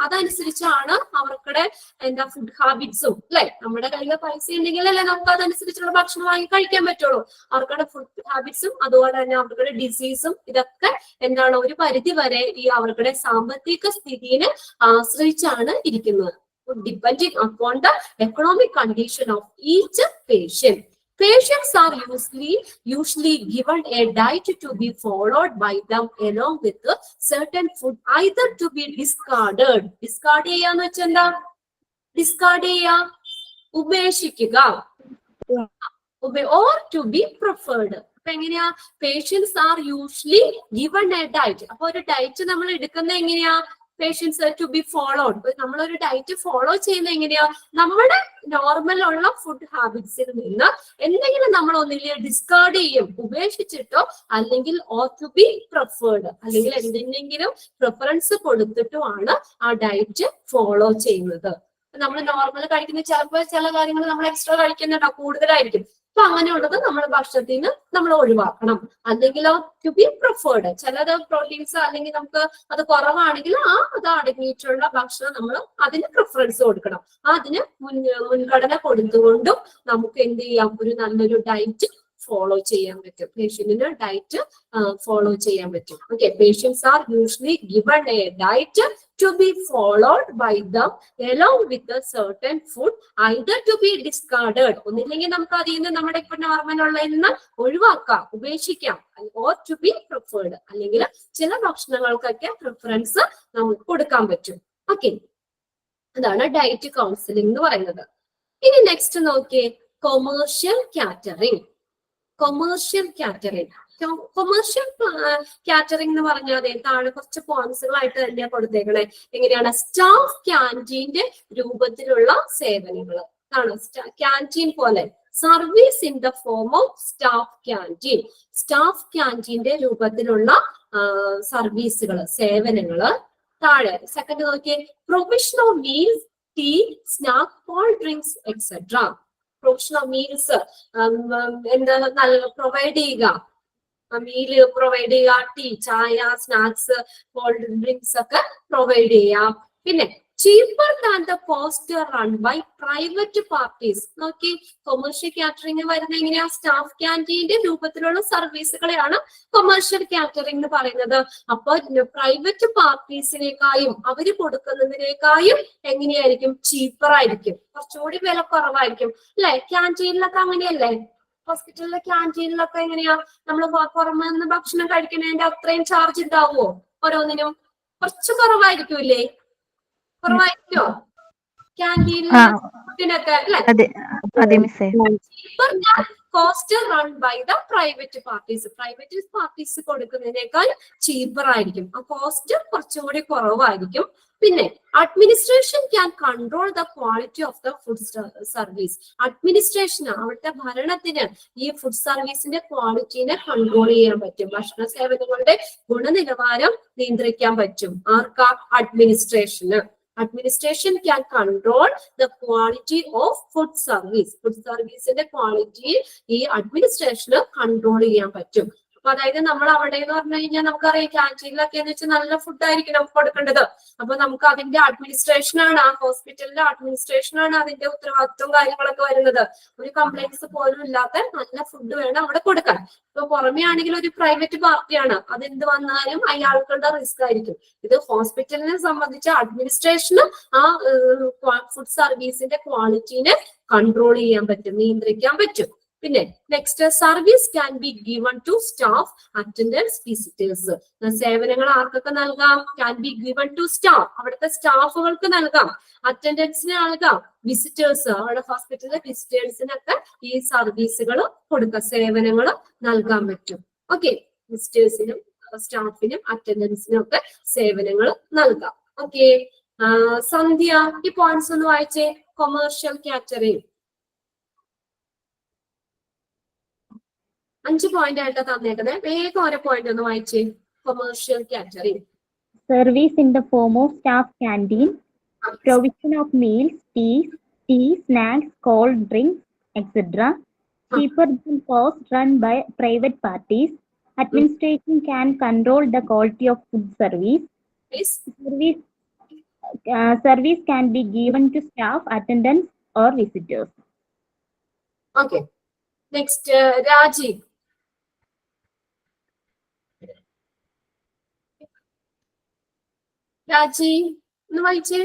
[SPEAKER 1] അതനുസരിച്ചാണ് അവർക്കുടെ ഫുഡ് ഹാബിറ്റ്സും അല്ലെ. നമ്മുടെ കയ്യിൽ പൈസ ഉണ്ടെങ്കിലല്ലേ നമുക്ക് അതനുസരിച്ചുള്ള ഭക്ഷണം വാങ്ങി കഴിക്കാൻ പറ്റുള്ളൂ. അവർക്കുടെ ഫുഡ് ഹാബിറ്റ്സും അതുപോലെ തന്നെ അവർക്കുടെ ഡിസീസും ഇതൊക്കെ ഒരു പരിധി വരെ ഈ അവർക്കുടെ സാമ്പത്തിക സ്ഥിതിയെ ആശ്രയിച്ചാണ് ഇരിക്കുന്നത്. Depending upon the economic condition of each patient. Patients are usually given a diet to be followed by them along with a certain food either to be discarded. Discard ചെയ്യാന്ന് വെച്ചാൽ എന്താ? Discard ചെയ്യാ, ഉപേക്ഷിക്കുക, or to be preferred. അപ്പൊ എങ്ങനെയാ? Patients are usually given a diet. അപ്പൊ ഒരു diet നമ്മൾ എടുക്കുന്നത് എങ്ങനെയാ? Patients to be followed. നമ്മളൊരു ഡയറ്റ് ഫോളോ ചെയ്യുന്ന എങ്ങനെയാ? നമ്മുടെ നോർമൽ ഉള്ള ഫുഡ് ഹാബിറ്റ്സിൽ നിന്ന് എന്തെങ്കിലും നമ്മൾ ഒന്നില്ലെങ്കിൽ ഡിസ്കാർഡ് ചെയ്യും, ഉപേക്ഷിച്ചിട്ടോ, അല്ലെങ്കിൽ ഓർ ടു ബി പ്രിഫേർഡ്, അല്ലെങ്കിൽ എന്തെങ്കിലും പ്രിഫറൻസ് കൊടുത്തിട്ടുമാണ് ആ ഡയറ്റ് ഫോളോ ചെയ്യുന്നത്. നമ്മൾ നോർമൽ കഴിക്കുന്ന ചിലപ്പോൾ ചില കാര്യങ്ങൾ നമ്മൾ എക്സ്ട്രാ കഴിക്കുന്നുണ്ടോ, കൂടുതലായിരിക്കും. അപ്പൊ അങ്ങനെയുള്ളത് നമ്മുടെ ഭക്ഷണത്തിൽ നിന്ന് നമ്മൾ ഒഴിവാക്കണം. അല്ലെങ്കിലോ ടു ബി പ്രിഫേർഡ്, ചിലത് പ്രോട്ടീൻസ് അല്ലെങ്കിൽ നമുക്ക് അത് കുറവാണെങ്കിൽ അത് അടങ്ങിയിട്ടുള്ള ഭക്ഷണം നമ്മൾ അതിന് പ്രിഫറൻസ് കൊടുക്കണം. അതിന് മുൻഗണന കൊടുത്തുകൊണ്ടും നമുക്ക് എന്ത് ചെയ്യാം? ഒരു നല്ലൊരു ഡയറ്റ് ഫോളോ ചെയ്യാൻ പറ്റും. പേഷ്യന്റിന് ഡയറ്റ് ഫോളോ ചെയ്യാൻ പറ്റും. Okay, patients are usually given a diet to be followed by them along with a certain food either to be discarded. ഒന്നില്ലെങ്കിൽ നമുക്ക് അതിൽ നിന്ന് നമ്മുടെ ഇപ്പൊ നോർമൽ ഉള്ളതിൽ നിന്ന് ഒഴിവാക്കാം, ഉപേക്ഷിക്കാം, or to be preferred, അല്ലെങ്കിൽ ചില ഭക്ഷണങ്ങൾക്കൊക്കെ പ്രിഫറൻസ് നമുക്ക് കൊടുക്കാൻ പറ്റും. ഓക്കെ, അതാണ് ഡയറ്റ് കൗൺസിലിംഗ് എന്ന് പറയുന്നത്. ഇനി നെക്സ്റ്റ് നോക്കിയേ, കൊമേഴ്ഷ്യൽ കാറ്ററിംഗ്. കൊമേഴ്ഷ്യൽ കാറ്ററിംഗ് എന്ന് പറഞ്ഞാൽ താഴെ കുറച്ച് പോയിന്റ്സുകളായിട്ട് തന്നെയാണ് കൊടുത്തേക്കണേ. എങ്ങനെയാണ്? സ്റ്റാഫ് ക്യാൻറ്റീന്റെ രൂപത്തിലുള്ള സേവനങ്ങൾ ആണ്. ക്യാൻറ്റീൻ പോലെ service in the form of staff canteen. Staff ക്യാൻറ്റീന്റെ രൂപത്തിലുള്ള സർവീസുകൾ, സേവനങ്ങള്. താഴെ സെക്കൻഡ് നോക്കിയേ, provision of meals, tea, snack, cold drinks etcetera. Provision of meals provide ചെയ്യുക, മീല് പ്രൊവൈഡ് ചെയ്യുക, ടീ, ചായ, സ്നാക്സ്, കോൾഡ് ഡ്രിങ്ക്സ് ഒക്കെ പ്രൊവൈഡ് ചെയ്യാം. പിന്നെ cheaper than the cost run by private parties. നോക്കി, കൊമേഴ്ഷ്യൽ കാറ്ററിംഗ് വരുന്ന എങ്ങനെയാ? സ്റ്റാഫ് ക്യാൻറ്റീന്റെ രൂപത്തിലുള്ള സർവീസുകളെയാണ് കൊമേഴ്ഷ്യൽ കാറ്ററിംഗ് എന്ന് പറയുന്നത്. അപ്പൊ പ്രൈവറ്റ് പാർട്ടീസിനേക്കായും അവര് കൊടുക്കുന്നതിനേക്കായും എങ്ങനെയായിരിക്കും? ചീപ്പർ ആയിരിക്കും, കുറച്ചുകൂടി വില കുറവായിരിക്കും അല്ലെ? ക്യാൻറ്റീനിലൊക്കെ അങ്ങനെയല്ലേ? ഹോസ്പിറ്റലിലെ ക്യാൻറ്റീനിലൊക്കെ എങ്ങനെയാ നമ്മൾ പുറമെ നിന്ന് ഭക്ഷണം കഴിക്കുന്നതിന്റെ അത്രയും ചാർജ് ഉണ്ടാവുമോ? ഓരോന്നിനും കുറച്ച് കുറവായിരിക്കൂലേ? കുറവായിരിക്കോ ക്യാൻറ്റീനിലെ ഫുഡിനൊക്കെ അല്ലെ?
[SPEAKER 7] അതെ മിസ്സേ.
[SPEAKER 1] Cost run by the private parties കൊടുക്കുന്നതിനേക്കാൾ ചീപ്പർ ആയിരിക്കും. ആ കോസ്റ്റ് കുറച്ചും കൂടി കുറവായിരിക്കും. പിന്നെ administration can control the quality of the food service. അഡ്മിനിസ്ട്രേഷന് അവിടുത്തെ ഭരണത്തിന് ഈ ഫുഡ് സർവീസിന്റെ ക്വാളിറ്റിനെ കൺട്രോൾ ചെയ്യാൻ പറ്റും. ഭക്ഷണ സേവനങ്ങളുടെ ഗുണനിലവാരം നിയന്ത്രിക്കാൻ പറ്റും. ആർക്കാ? അഡ്മിനിസ്ട്രേഷന്. Administration can control the quality of food service. Food സർവീസിന്റെ ക്വാളിറ്റി ഈ അഡ്മിനിസ്ട്രേഷന് കൺട്രോൾ ചെയ്യാൻ പറ്റും. അപ്പൊ അതായത് നമ്മൾ അവിടെ എന്ന് പറഞ്ഞു കഴിഞ്ഞാൽ നമുക്കറിയാം ക്യാൻറ്റീനിലൊക്കെ എന്ന് വെച്ചാൽ നല്ല ഫുഡ് ആയിരിക്കും നമുക്ക് കൊടുക്കേണ്ടത്. അപ്പൊ നമുക്ക് അതിന്റെ അഡ്മിനിസ്ട്രേഷനാണ്, ആ ഹോസ്പിറ്റലിന്റെ അഡ്മിനിസ്ട്രേഷനാണ് അതിന്റെ ഉത്തരവാദിത്വം കാര്യങ്ങളൊക്കെ വരുന്നത്. ഒരു കംപ്ലൈന്റ്സ് പോലും ഇല്ലാത്ത നല്ല ഫുഡ് വേണം അവിടെ കൊടുക്കാൻ. ഇപ്പൊ പുറമെ ആണെങ്കിൽ ഒരു പ്രൈവറ്റ് പാർട്ടിയാണ്, അതെന്ത് വന്നാലും അയാൾക്കുള്ള റിസ്ക് ആയിരിക്കും. ഇത് ഹോസ്പിറ്റലിനെ സംബന്ധിച്ച അഡ്മിനിസ്ട്രേഷന് ആ ഫുഡ് സർവീസിന്റെ ക്വാളിറ്റിനെ കൺട്രോൾ ചെയ്യാൻ പറ്റും, നിയന്ത്രിക്കാൻ പറ്റും. പിന്നെ next, service can be given to staff, attendants, visitors. സേവനങ്ങൾ ആർക്കൊക്കെ നൽകാം? Can be given to staff, അവിടുത്തെ സ്റ്റാഫുകൾക്ക് നൽകാം, അറ്റൻഡൻസിന് നൽകാം, വിസിറ്റേഴ്സ് അവിടെ ഹോസ്പിറ്റലിലെ വിസിറ്റേഴ്സിനൊക്കെ ഈ സർവീസുകൾ കൊടുക്കാം, സേവനങ്ങൾ നൽകാൻ പറ്റും. ഓക്കെ, വിസിറ്റേഴ്സിനും സ്റ്റാഫിനും അറ്റൻഡൻസിനും ഒക്കെ സേവനങ്ങൾ നൽകാം. ഓക്കെ, സന്ധ്യ ഈ പോയിന്റ്സ് ഒന്ന് വായിച്ചേ. കൊമേഴ്ഷ്യൽ കാറ്ററിംഗ് 5 പോയിന്റ് ആയിട്ടാ തന്നേക്കുന്നത്. വേഗം ഓരോ പോയിന്റ് ഒന്ന് വായിച്ചേ. Commercial catering.
[SPEAKER 7] Service in the form of staff canteen, provision of meals, tea, snacks, cold drinks, etc. Cheaper than cost run by private parties. Administration can control the quality of food service.
[SPEAKER 1] Yes.
[SPEAKER 7] Service can be given to staff, attendants, or visitors.
[SPEAKER 1] Okay. Next, Rajiv. Rajeev ഒന്ന് വായിച്ചേ.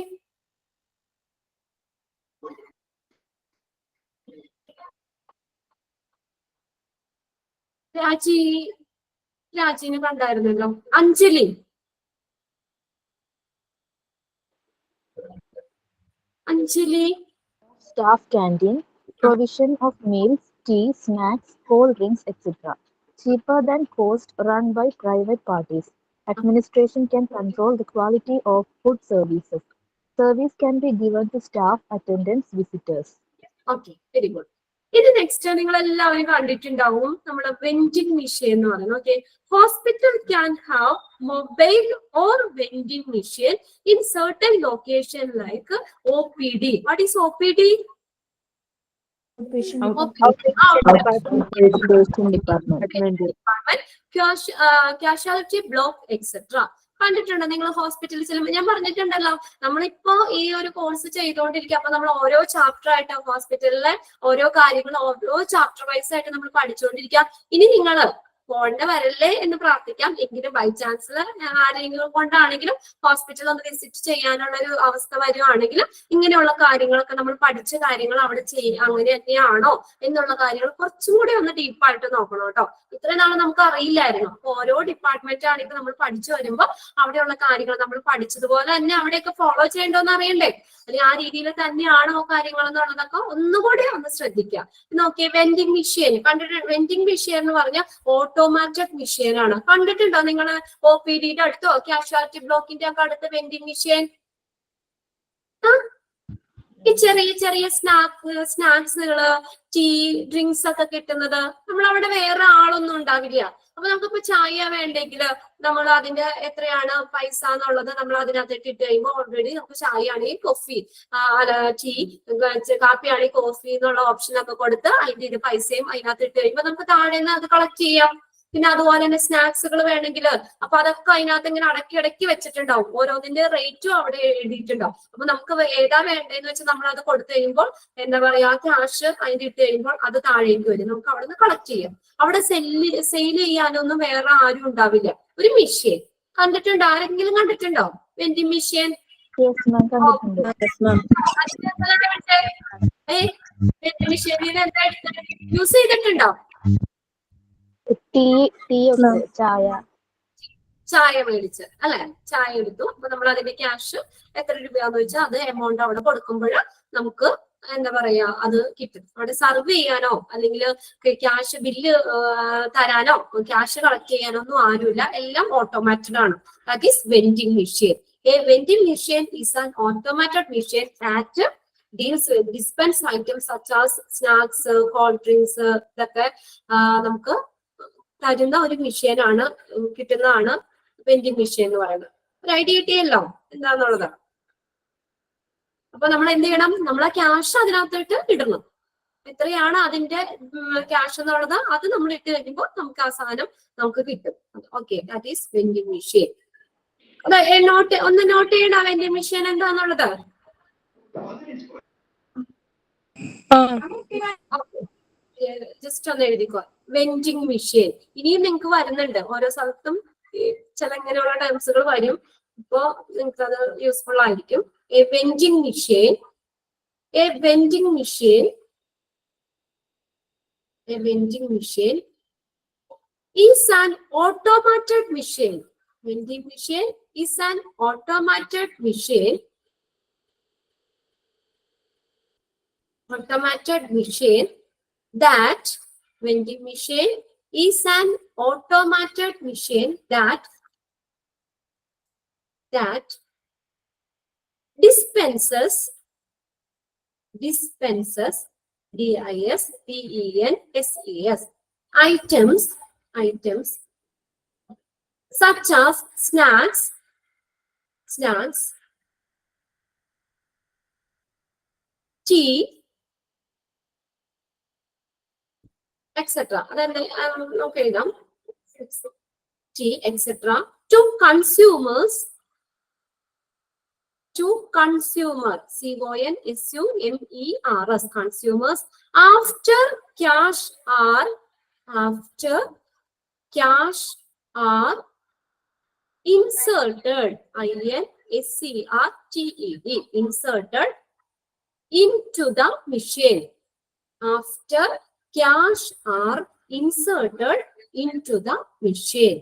[SPEAKER 1] രാജീവിനെ കണ്ടായിരുന്നല്ലോ. Anjali.
[SPEAKER 9] Staff canteen, provision of meals, tea, snacks, cold drinks, etc. Cheaper than cost run by private parties. Administration can control the quality of food services. Service can be given to staff, attendants, visitors.
[SPEAKER 1] Okay, very good. ഇത് next നിങ്ങൾ എല്ലാവരും കണ്ടിട്ടുണ്ടാവും, നമ്മുടെ vending machine എന്ന് പറയുന്നത്. Okay, hospital can have mobile or vending machine in certain location like OPD. What is OPD? Casualty block etcetera. കണ്ടിട്ടുണ്ടോ നിങ്ങൾ ഹോസ്പിറ്റലിൽ ചെല്ലുമ്പോൾ? ഞാൻ പറഞ്ഞിട്ടുണ്ടല്ലോ, നമ്മളിപ്പോ ഈ ഒരു കോഴ്സ് ചെയ്തുകൊണ്ടിരിക്കുക. അപ്പൊ നമ്മൾ ഓരോ ചാപ്റ്റർ ആയിട്ട് ഹോസ്പിറ്റലിലെ ഓരോ കാര്യങ്ങൾ ഓരോ ചാപ്റ്റർ വൈസ് ആയിട്ട് നമ്മൾ പഠിച്ചുകൊണ്ടിരിക്കുക. ഇനി നിങ്ങള് പോണ്ട വരല്ലേ എന്ന് പ്രാർത്ഥിക്കാം. എങ്കിലും ബൈ ചാൻസ് ആരെങ്കിലും കൊണ്ടാണെങ്കിലും ഹോസ്പിറ്റൽ ഒന്ന് വിസിറ്റ് ചെയ്യാനുള്ള ഒരു അവസ്ഥ വരുവാണെങ്കിലും ഇങ്ങനെയുള്ള കാര്യങ്ങളൊക്കെ നമ്മൾ പഠിച്ച കാര്യങ്ങൾ അവിടെ അങ്ങനെ തന്നെയാണോ എന്നുള്ള കാര്യങ്ങൾ കുറച്ചും കൂടി ഒന്ന് ഡീപ്പായിട്ട് നോക്കണം കേട്ടോ. ഇത്രയും നാളെ നമുക്ക് അറിയില്ലായിരുന്നു. അപ്പൊ ഓരോ ഡിപ്പാർട്ട്മെന്റ് ആണെങ്കിൽ നമ്മൾ പഠിച്ചു വരുമ്പോൾ അവിടെയുള്ള കാര്യങ്ങൾ നമ്മൾ പഠിച്ചതുപോലെ തന്നെ അവിടെയൊക്കെ ഫോളോ ചെയ്യേണ്ടോന്ന് അറിയണ്ടേ? അല്ലെങ്കിൽ ആ രീതിയിൽ തന്നെയാണോ കാര്യങ്ങൾ എന്നുള്ളതൊക്കെ ഒന്നുകൂടി ഒന്ന് ശ്രദ്ധിക്കുക. നോക്കിയേ, വെൻഡിങ് മെഷീൻ കണ്ടിട്ട്. വെൻഡിങ് മെഷീൻ എന്ന് പറഞ്ഞാൽ ഓട്ടോമാറ്റിക് മെഷീൻ ആണ്. കണ്ടിട്ടുണ്ടോ നിങ്ങൾ? OPDയുടെ അടുത്തോ കാഷ്വാലിറ്റി ബ്ലോക്കിന്റെ ഒക്കെ അടുത്ത് വെൻഡിങ് മെഷീൻ. ഈ ചെറിയ ചെറിയ സ്നാക്സുകള്, ടീ, ഡ്രിങ്ക്സ് ഒക്കെ കിട്ടുന്നത്. നമ്മൾ അവിടെ വേറെ ആളൊന്നും ഉണ്ടാവില്ല. അപ്പൊ നമുക്കിപ്പോ ചായ വേണ്ടെങ്കിൽ നമ്മൾ അതിന്റെ എത്രയാണ് പൈസ എന്നുള്ളത് നമ്മൾ അതിനകത്ത് ഇട്ടിട്ട് കഴിയുമ്പോൾ ഓൾറെഡി നമുക്ക് ചായ ആണെങ്കിൽ കോഫി, ടീ, കാപ്പി ആണെങ്കിൽ കോഫി എന്നുള്ള ഓപ്ഷൻ ഒക്കെ കൊടുത്ത് അതിന്റെ പൈസയും അതിനകത്ത് ഇട്ട് കഴിയുമ്പോൾ നമുക്ക് താഴെ നിന്ന് അത് കളക്ട് ചെയ്യാം. പിന്നെ അതുപോലെ തന്നെ സ്നാക്സുകൾ വേണമെങ്കിൽ അപ്പൊ അതൊക്കെ അതിനകത്ത് ഇങ്ങനെ അടക്കി വെച്ചിട്ടുണ്ടാവും. ഓരോന്നിന്റെ റേറ്റും അവിടെ എഴുതിയിട്ടുണ്ടാവും. അപ്പൊ നമുക്ക് ഏതാ വേണ്ടതെന്ന് വെച്ചാൽ നമ്മൾ അത് കൊടുത്തു കഴിയുമ്പോൾ എന്താ പറയാ, ക്യാഷ് അതിന്റെ ഇട്ട് കഴിയുമ്പോൾ അത് താഴേക്ക് വരും. നമുക്ക് അവിടെ നിന്ന് കളക്ട് ചെയ്യാം. അവിടെ സെയിൽ ചെയ്യാനൊന്നും വേറെ ആരും ഉണ്ടാവില്ല. ഒരു മെഷീൻ കണ്ടിട്ടുണ്ടോ? ആരെങ്കിലും കണ്ടിട്ടുണ്ടോ വെൻഡിങ് മെഷീൻ? വെൻഡിങ് മെഷീനിൽ എന്താ യൂസ് ചെയ്തിട്ടുണ്ടോ?
[SPEAKER 9] ടീ ഒക്കെ ചായ
[SPEAKER 1] ചായ മേടിച്ച് അല്ലെ, ചായ എടുത്തു. അപ്പൊ നമ്മൾ അതിന്റെ ക്യാഷ് എത്ര രൂപയാന്ന് വെച്ചാൽ അത് എമൗണ്ട് അവിടെ കൊടുക്കുമ്പോൾ നമുക്ക് എന്താ പറയാ അത് കിട്ടും. അവിടെ സർവ് ചെയ്യാനോ അല്ലെങ്കിൽ ക്യാഷ് ബില്ല് തരാനോ ക്യാഷ് കളക്ട് ചെയ്യാനോ ഒന്നും ആരുമില്ല, എല്ലാം ഓട്ടോമാറ്റഡ് ആണ്. That is vending machine. A vending machine is an automated machine that deals with dispense items such as snacks, cold drinks, ഇതൊക്കെ നമുക്ക് തരുന്ന ഒരു മെഷീനാണ്, കിട്ടുന്നതാണ് വെൻഡിങ് മെഷീൻ എന്ന് പറയുന്നത്. ഒരു ഐഡിയ കിട്ടിയല്ലോ എന്താന്നുള്ളത്. അപ്പൊ നമ്മൾ എന്ത് ചെയ്യണം, നമ്മളെ ക്യാഷ് അതിനകത്തോട്ട് ഇടണം. എത്രയാണ് അതിന്റെ ക്യാഷ് എന്നുള്ളത് അത് നമ്മൾ ഇട്ട് കഴിയുമ്പോൾ നമുക്ക് ആ സാധനം നമുക്ക് കിട്ടും. Okay, that is vending machine. ഒന്ന് നോട്ട് ചെയ്യണ വെൻഡിങ് മെഷീൻ എന്താന്നുള്ളത്. ജസ്റ്റ് ഒന്ന് എഴുതിക്കോ, വെൻഡിങ് മെഷീൻ. ഇനിയും നിങ്ങൾക്ക് വരുന്നുണ്ട്, ഓരോ സ്ഥലത്തും ചില ഇങ്ങനെയുള്ള ടേംസുകൾ വരും. ഇപ്പോ നിങ്ങൾക്ക് അത് യൂസ്ഫുൾ ആയിരിക്കും. A vending machine, A vending machine, A vending machine is an automated machine. Vending machine is an automated machine. Automated machine that vending machine is an automated machine that dispenses DISPENSES items such as snacks, tea, etc. Okay, tea, etc. to consumers, CONSUMERS, consumers after cash are inserted, INSERTED, inserted into the machine. After cash are inserted into the machine.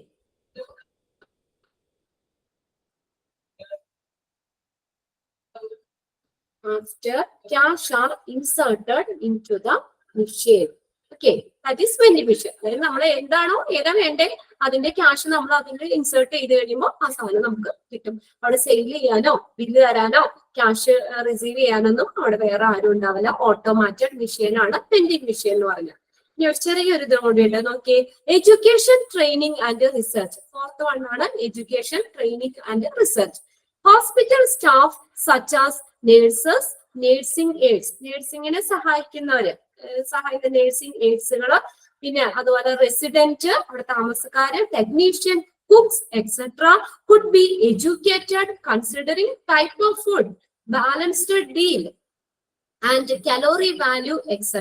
[SPEAKER 1] After cash are inserted into the machine. Okay, that is vending machine. അതായത് നമ്മൾ എന്താണോ ഏതാ വേണ്ടേ അതിന്റെ cash നമ്മൾ അതിൽ insert ചെയ്ത് കഴിയുമ്പോൾ ആ സാധനം നമുക്ക് കിട്ടും. അവിടെ സെയിൽ ചെയ്യാനോ ബില്ല് തരാനോ ക്യാഷ് റിസീവ് ചെയ്യാനൊന്നും അവിടെ വേറെ ആരും ഉണ്ടാവില്ല. ഓട്ടോമാറ്റഡ് മെഷീൻ ആണ് വെൻഡിങ് മെഷീൻ എന്ന് പറഞ്ഞാൽ. ഇനി ഒരു ചെറിയൊരു ഇത് കൂടിയുണ്ട് നോക്കിയേ, education training and research. Fourth one ആണ് education training and research. Hospital staff such as nurses, nursing aids, നേഴ്സിംഗിനെ സഹായിക്കുന്നവര് നേഴ്സിംഗ് എയ്ഡ്സുകള്, പിന്നെ അതുപോലെ റെസിഡന്റ് അവിടെ താമസക്കാര്, technician, cooks, etc. could be educated considering type of food, balanced deal and calorie value, etc.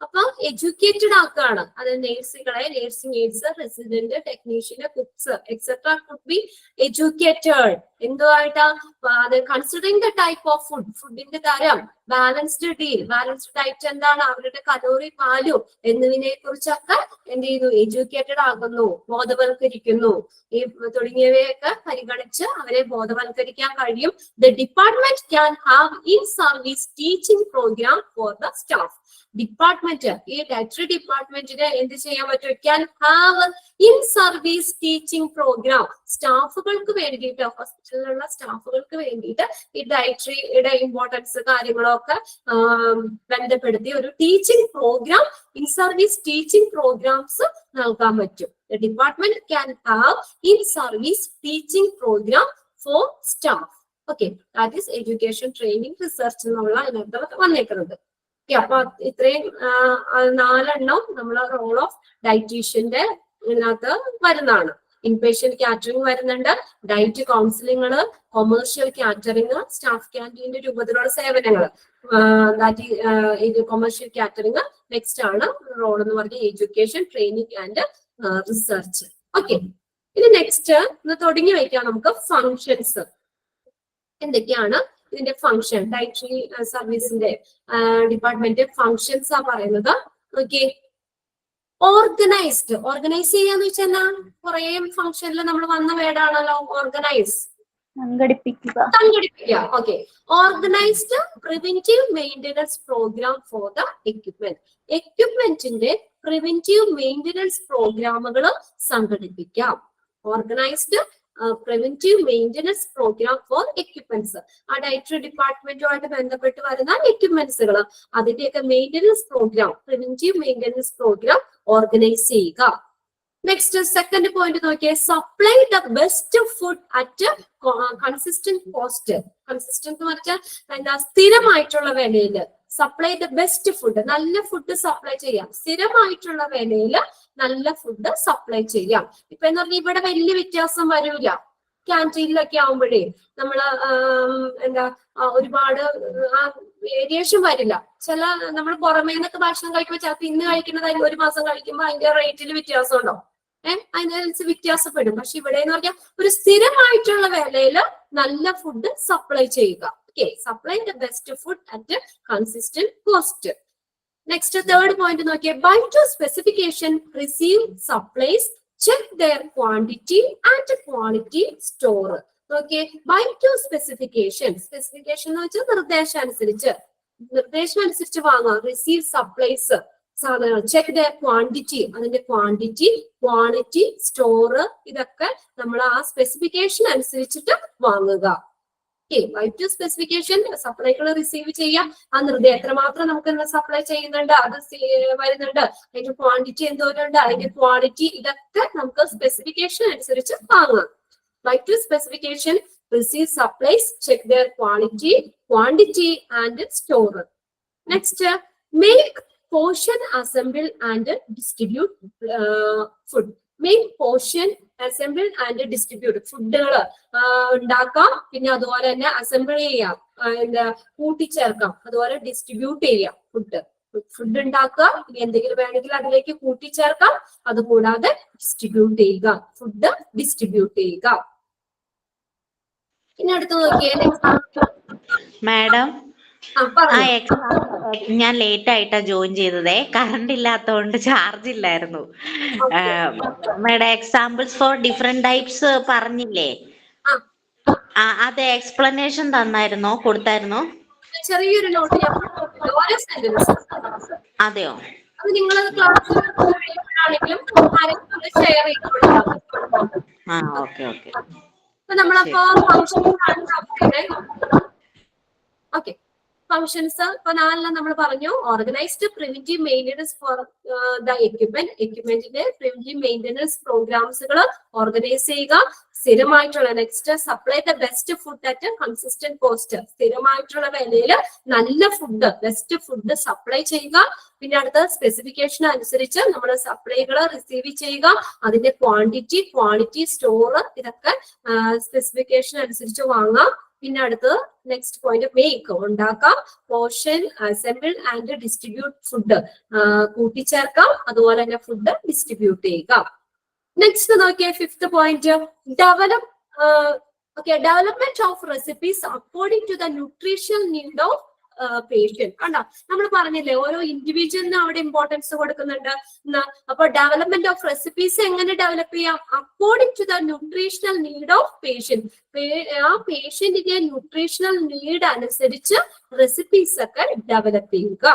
[SPEAKER 1] അപ്പൊ educated ആക്കാണ്. അത് നേഴ്സുകളെ, nursing aids, resident, technician, cooks etcetera could be educated. എന്തുമായിട്ടാ? അത് considering the type of food, ഫുഡിന്റെ തരം, balanced deal, balanced diet എന്താണ്, അവരുടെ കലോറി വാല്യൂ എന്നിവയെ കുറിച്ചൊക്കെ എന്ത് ചെയ്യുന്നു, എഡ്യൂക്കേറ്റഡ് ആകുന്നു, ബോധവൽക്കരിക്കുന്നു. ഈ തുടങ്ങിയവയൊക്കെ പരിഗണിച്ച് അവരെ ബോധവൽക്കരിക്കാൻ കഴിയും. The department can have in service teaching programme for the staff. Department, ഈ ഡയറ്ററി ഡിപ്പാർട്ട്മെന്റിന് എന്ത് ചെയ്യാൻ പറ്റും? Can have in service teaching programme. സ്റ്റാഫുകൾക്ക് വേണ്ടിയിട്ട്, ഹോസ്പിറ്റലിലുള്ള സ്റ്റാഫുകൾക്ക് വേണ്ടിയിട്ട് ഈ ഡയറ്ററിയുടെ ഇമ്പോർട്ടൻസ് കാര്യങ്ങളൊക്കെ ബന്ധപ്പെടുത്തി ഒരു teaching program, in service teaching programs നൽകാൻ പറ്റും. The department can have in service teaching program for staff. Okay, that is education, training, research എന്നുള്ള അതിനകത്ത് വന്നേക്കുന്നത്. അപ്പൊ ഇത്രയും 4 എണ്ണം നമ്മളെ റോൾ ഓഫ് ഡയറ്റീഷ്യന്റെ ഇതിനകത്ത് വരുന്നതാണ്. ഇൻപേഷ്യന്റ് കാറ്ററിംഗ് വരുന്നുണ്ട്, diet counselling, commercial catering, staff ക്യാൻറ്റീന്റെ രൂപത്തിലുള്ള സേവനങ്ങൾ, കൊമേഴ്ഷ്യൽ കാറ്ററിംഗ്. നെക്സ്റ്റ് ആണ് റോൾ എന്ന് പറഞ്ഞ education, training and research. Okay, ഇനി നെക്സ്റ്റ് തുടങ്ങി വയ്ക്കാം നമുക്ക് ഫങ്ഷൻസ്. എന്തൊക്കെയാണ് ഇതിന്റെ function, dietary service department functions ആ പറയുന്നത്. ഓക്കെ, ഓർഗനൈസ്ഡ്, ഓർഗനൈസ് ചെയ്യാന്ന് വെച്ചാൽ കുറെ ഫംഗ്ഷനിൽ നമ്മൾ വന്ന വേർഡാണല്ലോ ഓർഗനൈസ്,
[SPEAKER 9] സംഘടിപ്പിക്കുക.
[SPEAKER 1] Okay. Organised preventive maintenance programme for the equipment. എക്യുപ്മെന്റിന്റെ പ്രിവെന്റീവ് മെയിൻ്റെനൻസ് പ്രോഗ്രാമുകൾ സംഘടിപ്പിക്കാം. Organised preventive maintenance programme for equipments. ആ ഡയറ്ററി ഡിപ്പാർട്ട്മെന്റുമായിട്ട് ബന്ധപ്പെട്ട് വരുന്ന എക്യുപ്മെന്റ്സുകൾ, അതിന്റെയൊക്കെ maintenance programme, preventive maintenance programme organise ചെയ്യുക. നെക്സ്റ്റ് സെക്കൻഡ് പോയിന്റ് നോക്കിയേ, supply the best food at consistent cost. Consistent എന്ന് പറഞ്ഞാൽ എന്താ, സ്ഥിരമായിട്ടുള്ള വിലയില് സപ്ലൈ ദ ബെസ്റ്റ് ഫുഡ്, നല്ല ഫുഡ് സപ്ലൈ ചെയ്യാം. സ്ഥിരമായിട്ടുള്ള വിലയില് നല്ല ഫുഡ് സപ്ലൈ ചെയ്യാം. ഇപ്പൊ എന്ന് പറഞ്ഞാൽ ഇവിടെ വലിയ വ്യത്യാസം വരൂല. ക്യാൻറ്റീനിലൊക്കെ ആവുമ്പോഴേ നമ്മള് എന്താ ഒരുപാട് വേരിയേഷൻ വരില്ല. ചില നമ്മൾ പുറമേ നിന്നൊക്കെ ഭക്ഷണം കഴിക്കുമ്പോൾ ചിലപ്പോൾ ഇന്ന് കഴിക്കുന്നത് അതിന് ഒരു മാസം കഴിക്കുമ്പോൾ അതിന്റെ റേറ്റിൽ വ്യത്യാസം ഉണ്ടാവും. അതിനനുസരിച്ച് വ്യത്യാസപ്പെടും. പക്ഷെ ഇവിടെ എന്ന് പറഞ്ഞാൽ ഒരു സ്ഥിരമായിട്ടുള്ള വിലയില് നല്ല ഫുഡ് സപ്ലൈ ചെയ്യുക. Okay, supply the best food at consistent cost. Next third point നോക്കിയേ, buy to specification receive supplies, check their quantity and quality store. Okay, buy to specification. Specification എന്ന് വെച്ചാൽ നിർദ്ദേശം അനുസരിച്ച് വാങ്ങാം. റിസീവ് സപ്ലൈസ്, സാധനങ്ങൾ. Check the quantity, അതിന്റെ quantity, quality, store, ഇതൊക്കെ നമ്മൾ ആ സ്പെസിഫിക്കേഷൻ അനുസരിച്ചിട്ട് വാങ്ങുക. ബൈ ടു സ്പെസിഫിക്കേഷൻ, സപ്ലൈകൾ റിസീവ് ചെയ്യാം. ആ നിർദ്ദേശം എത്രമാത്രം നമുക്ക് സപ്ലൈ ചെയ്യുന്നുണ്ട്, അത് വരുന്നുണ്ട്, അതിന്റെ ക്വാണ്ടിറ്റി എന്തോരുണ്ട്, അതിന്റെ ക്വാളിറ്റി, ഇതൊക്കെ നമുക്ക് സ്പെസിഫിക്കേഷൻ അനുസരിച്ച് വാങ്ങാം. By to specification, receive supplies, check their quality, quantity and store. Next, make portion, assemble and distribute food. Make portion, assemble and distribute. ഫുഡുകൾ ഉണ്ടാക്കാം, പിന്നെ അതുപോലെ തന്നെ അസംബിൾ ചെയ്യാം, കൂട്ടിച്ചേർക്കാം, അതുപോലെ ഡിസ്ട്രിബ്യൂട്ട് ചെയ്യാം. ഫുഡ് ഉണ്ടാക്കുക, ഇനി എന്തെങ്കിലും വേണമെങ്കിൽ അതിലേക്ക് കൂട്ടിച്ചേർക്കാം, അതുകൂടാതെ ഡിസ്ട്രിബ്യൂട്ട് ചെയ്യുക, ഫുഡ് ഡിസ്ട്രിബ്യൂട്ട് ചെയ്യുക. ഇനി അടുത്ത് നോക്കിയേ,
[SPEAKER 10] മാഡം ഞാൻ ലേറ്റ് ആയിട്ടാ ജോയിൻ ചെയ്തതേ, കറണ്ട് ഇല്ലാത്തതുകൊണ്ട് ചാർജ് ഇല്ലായിരുന്നു. Madam examples for different types പറഞ്ഞില്ലേ, അത് എക്സ്പ്ലനേഷൻ തന്നായിരുന്നോ, കൊടുത്തായിരുന്നോ?
[SPEAKER 1] ചെറിയൊരു നോട്ട്
[SPEAKER 10] അതെയോ?
[SPEAKER 1] അത് നിങ്ങൾ ക്ലാസ്സിലാണെങ്കിലും ഷെയർ ചെയ്തോളാം.
[SPEAKER 10] Okay okay.
[SPEAKER 1] നമ്മളപ്പോ ഓക്കെ, ഫംഗ്ഷൻസ് ഇപ്പൊ 4 നമ്മൾ പറഞ്ഞു. Organised preventive maintenance for the equipment. എക്യുപ്മെന്റിന്റെ പ്രിവെന്റീവ് മെയിൻ്റെനൻസ് പ്രോഗ്രാംസുകൾ ഓർഗനൈസ് ചെയ്യുക. സ്ഥിരമായിട്ടുള്ള, next supply the best food at consistent cost. സ്ഥിരമായിട്ടുള്ള വിലയിൽ നല്ല ഫുഡ്, ബെസ്റ്റ് ഫുഡ് സപ്ലൈ ചെയ്യുക. പിന്നെ അടുത്ത സ്പെസിഫിക്കേഷൻ അനുസരിച്ച് നമ്മൾ സപ്ലൈകൾ റിസീവ് ചെയ്യുക. അതിന്റെ ക്വാണ്ടിറ്റി, ക്വാളിറ്റി, സ്റ്റോർ, ഇതൊക്കെ സ്പെസിഫിക്കേഷൻ അനുസരിച്ച് വാങ്ങാം. പിന്നെ അടുത്തത് നെക്സ്റ്റ് പോയിന്റ്, മേക്ക്, ഉണ്ടാക്കാം. Portion, assemble and distribute. Food കൂട്ടിച്ചേർക്കാം, അതുപോലെ തന്നെ ഫുഡ് ഡിസ്ട്രിബ്യൂട്ട് ചെയ്യുക. നെക്സ്റ്റ് നോക്കിയേ, fifth point, development of recipes according to the nutrition need of patient. കണ്ടോ, നമ്മൾ പറഞ്ഞില്ലേ ഓരോ ഇൻഡിവിജ്വലിനും അവിടെ ഇമ്പോർട്ടൻസ് കൊടുക്കുന്നുണ്ട്. അപ്പൊ ഡെവലപ്മെന്റ് ഓഫ് റെസിപ്പീസ് എങ്ങനെ ഡെവലപ്പ് ചെയ്യാം? According to the nutritional need of patient. ആ പേഷ്യന്റിന്റെ ന്യൂട്രീഷണൽ നീഡ് അനുസരിച്ച് റെസിപ്പീസ് ഒക്കെ ഡെവലപ്പ് ചെയ്യുക.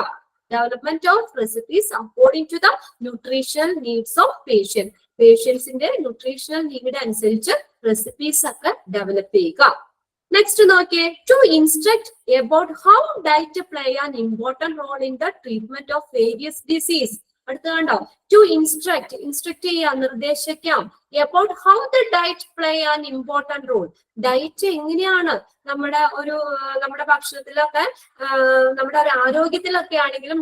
[SPEAKER 1] Development of recipes according to the nutritional needs of patient. പേഷ്യൻസിന്റെ ന്യൂട്രീഷണൽ നീഡ് അനുസരിച്ച് റെസിപ്പീസ് ഒക്കെ ഡെവലപ്പ് ചെയ്യുക. നെക്സ്റ്റ് നോക്കിയേ, to instruct about how diet play an important role in the treatment of various disease. അടുത്ത കണ്ടോ, to instruct, instruct ചെയ്യാം, നിർദ്ദേശിക്കാം. About how the diet play an important role. Diet എങ്ങനെയാണ് നമ്മുടെ ഭക്ഷണത്തിലൊക്കെ, നമ്മുടെ ഒരു ആരോഗ്യത്തിലൊക്കെ ആണെങ്കിലും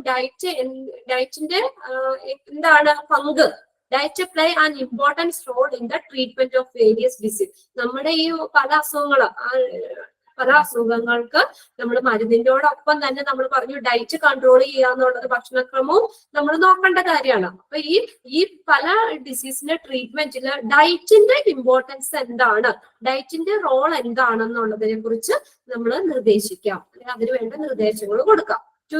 [SPEAKER 1] ഡയറ്റിന്റെ എന്താണ് പങ്ക്? Diet play an importance role in the treatment of various disease. നമ്മുടെ ഈ പല അസുഖങ്ങള് പല അസുഖങ്ങൾക്ക് നമ്മൾ മരുന്നിനോടൊപ്പം തന്നെ നമ്മൾ പറഞ്ഞു ഡയറ്റ് കൺട്രോൾ ചെയ്യാന്നുള്ളത് ഭക്ഷണക്രമവും നമ്മൾ നോക്കേണ്ട കാര്യമാണ്. അപ്പൊ ഈ പല ഡിസീസിന്റെ ട്രീറ്റ്മെന്റില് ഡയറ്റിന്റെ ഇമ്പോർട്ടൻസ് എന്താണ്, ഡയറ്റിന്റെ റോൾ എന്താണെന്നുള്ളതിനെ കുറിച്ച് നമ്മൾ നിർദ്ദേശിക്കാം, അല്ലെങ്കിൽ അതിന് വേണ്ട നിർദ്ദേശങ്ങൾ കൊടുക്കാം. ടു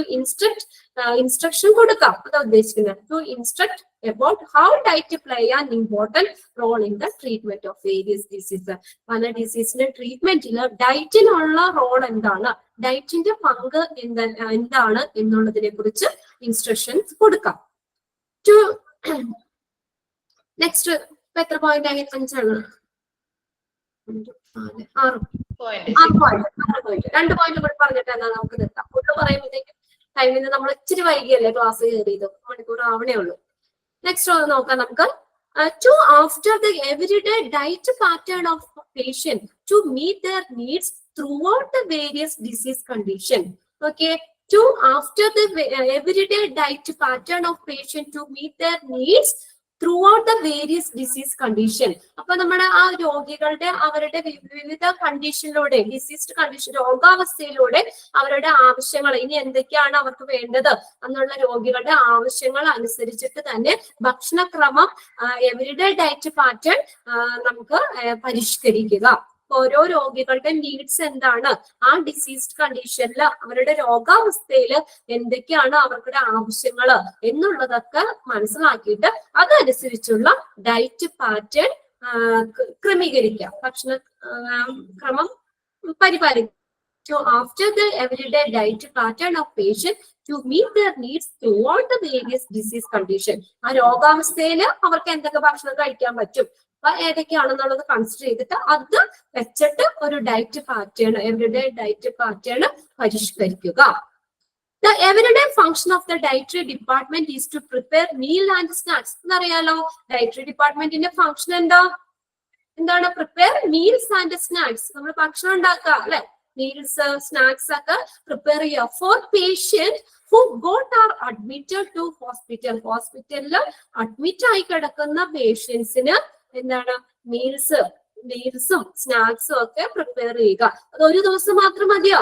[SPEAKER 1] ഇൻസ്ട്രക്ഷൻ കൊടുക്കാം, അതാ ഉദ്ദേശിക്കുന്നത്. To instruct about how diet play an important role in the treatment of various diseases. പല ഡിസീസിന്റെ ട്രീറ്റ്മെന്റില് ഡയറ്റിനുള്ള റോൾ എന്താണ്, ഡയറ്റിന്റെ പങ്ക് എന്താണ് എന്നുള്ളതിനെ കുറിച്ച് ഇൻസ്ട്രക്ഷൻസ് കൊടുക്കാം. ടു നെക്സ്റ്റ് എത്ര പോയിന്റ് ആയി? 5 6 2 പോയിന്റ് കൂടി പറഞ്ഞിട്ട് എന്നാ നമുക്ക് നിർത്താം. ഫുഡ് പറയുമ്പോഴത്തേക്കും ടൈമിൽ നമ്മൾ ഇച്ചിരി വൈകിയല്ലേ ക്ലാസ് കയറിയത്, മണിക്കൂർ ആവണേ ഉള്ളൂ. നെക്സ്റ്റ് നോക്കാം നമുക്ക്. To after the everyday diet pattern of patient to meet their needs throughout the various disease condition. Okay, to after the everyday diet pattern of patient to meet their needs throughout the various disease condition. അപ്പൊ നമ്മുടെ ആ രോഗികളുടെ അവരുടെ വിവിധ കണ്ടീഷനിലൂടെ, diseased condition രോഗാവസ്ഥയിലൂടെ അവരുടെ ആവശ്യങ്ങൾ ഇനി എന്തൊക്കെയാണ് അവർക്ക് വേണ്ടത് എന്നുള്ള രോഗികളുടെ ആവശ്യങ്ങൾ അനുസരിച്ചിട്ട് തന്നെ ഭക്ഷണക്രമം എവരിഡേ ഡയറ്റ് പാറ്റേൺ നമുക്ക് പരിഷ്കരിക്കുക. ഓരോ രോഗികളുടെ നീഡ്സ് എന്താണ്, ആ ഡിസീസ്ഡ് കണ്ടീഷനിൽ അവരുടെ രോഗാവസ്ഥയിൽ എന്തൊക്കെയാണ് അവരുടെ ആവശ്യങ്ങൾ എന്നുള്ളതൊക്കെ മനസ്സിലാക്കിയിട്ട് അതനുസരിച്ചുള്ള ഡയറ്റ് പാറ്റേൺ ക്രമീകരിക്കാം, ഭക്ഷണ ക്രമം പരിപാലിക്കാം. So after the everyday diet pattern of patient to meet their needs throughout the various disease condition. ആ രോഗാവസ്ഥയിൽ അവർക്ക് എന്തൊക്കെ ഭക്ഷണം കഴിക്കാൻ പറ്റും, ഏതൊക്കെയാണെന്നുള്ളത് കൺസിഡർ ചെയ്തിട്ട് അത് വെച്ചിട്ട് ഒരു diet pattern, everyday diet pattern പരിഷ്കരിക്കുക. The everyday function of the dietary department is to prepare meal and snacks. എന്നറിയാലോ ഡയറ്ററി ഡിപ്പാർട്ട്മെന്റിന്റെ ഫംഗ്ഷൻ എന്താണ്? Prepare meals and snacks. നമ്മൾ ഭക്ഷണം ഉണ്ടാക്കുക അല്ലെ, മീൽസ് സ്നാക്സ് ഒക്കെ പ്രിപ്പയർ ചെയ്യുക for patient who got are admitted to hospital. ഹോസ്പിറ്റലിൽ അഡ്മിറ്റ് ആയി കിടക്കുന്ന പേഷ്യൻസിന് എന്താണ് മീൽസും സ്നാക്സും ഒക്കെ പ്രിപ്പയർ ചെയ്യുക. അത് ഒരു ദിവസം മാത്രം മതിയോ?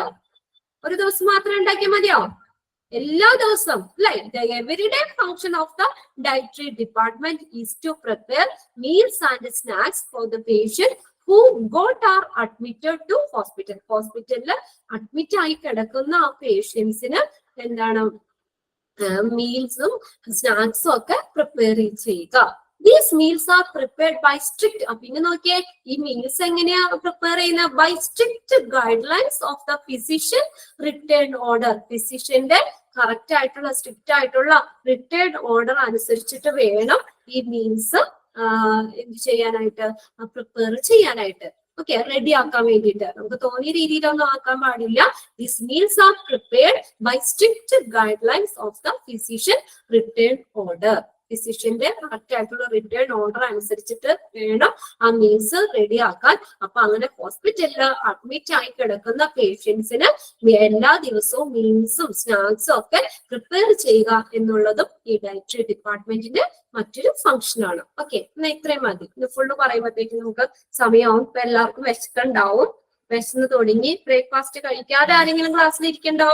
[SPEAKER 1] ഒരു ദിവസം മാത്രം ഉണ്ടാക്കിയാൽ മതിയോ? എല്ലാ ദിവസവും അല്ലെ. The everyday function of the dietary department is to prepare meals and snacks for the patient who got are admitted to hospital. ഹോസ്പിറ്റലിൽ അഡ്മിറ്റ് ആയി കിടക്കുന്ന ആ പേഷ്യൻസിന് എന്താണ് മീൽസും സ്നാക്സും ഒക്കെ പ്രിപ്പയർ ചെയ്യുക. These meals are prepared by strict, പിന്നെ നോക്കിയേ ഈ മീൽസ് എങ്ങനെയാ പ്രിപ്പയർ ചെയ്യുന്നത്? By strict guidelines of the physician return order. ഫിസിഷ്യന്റെ കറക്റ്റ് ആയിട്ടുള്ള സ്ട്രിക്റ്റ് ആയിട്ടുള്ള റിട്ടേൺ ഓർഡർ അനുസരിച്ചിട്ട് വേണം ഈ മീൽസ് എന്ത് ചെയ്യാനായിട്ട്, പ്രിപ്പയർ ചെയ്യാനായിട്ട്. ഓക്കെ, റെഡി ആക്കാൻ വേണ്ടിയിട്ട് നമുക്ക് തോന്നിയ രീതിയിലൊന്നും ആക്കാൻ പാടില്ല. These meals are prepared by strict guidelines of the physician return order. ഫിസിഷ്യന്റെ കറക്റ്റ് ആയിട്ടുള്ള റിട്ടേൺ ഓർഡർ അനുസരിച്ചിട്ട് വേണം ആ മീൽസ് റെഡി ആക്കാൻ. അപ്പൊ അങ്ങനെ ഹോസ്പിറ്റലിൽ അഡ്മിറ്റ് ആയി കിടക്കുന്ന പേഷ്യൻസിന് എല്ലാ ദിവസവും മീൽസും സ്നാക്സും ഒക്കെ പ്രിപ്പയർ ചെയ്യുക എന്നുള്ളതും ഈ ഡയറ്ററി ഡിപ്പാർട്ട്മെന്റിന്റെ മറ്റൊരു ഫംഗ്ഷൻ ആണ്. ഓക്കെ, എന്നാ ഇത്രയും മതി. ഇത് ഫുള്ള് പറയുമ്പോഴത്തേക്ക് നമുക്ക് സമയമാവും. ഇപ്പൊ എല്ലാവർക്കും വിശക്കുണ്ടാവും, വിശന്ന് തുടങ്ങി. ബ്രേക്ക്ഫാസ്റ്റ് കഴിക്കാതെ ആരെങ്കിലും ക്ലാസ്സിൽ ഇരിക്കണ്ടോ?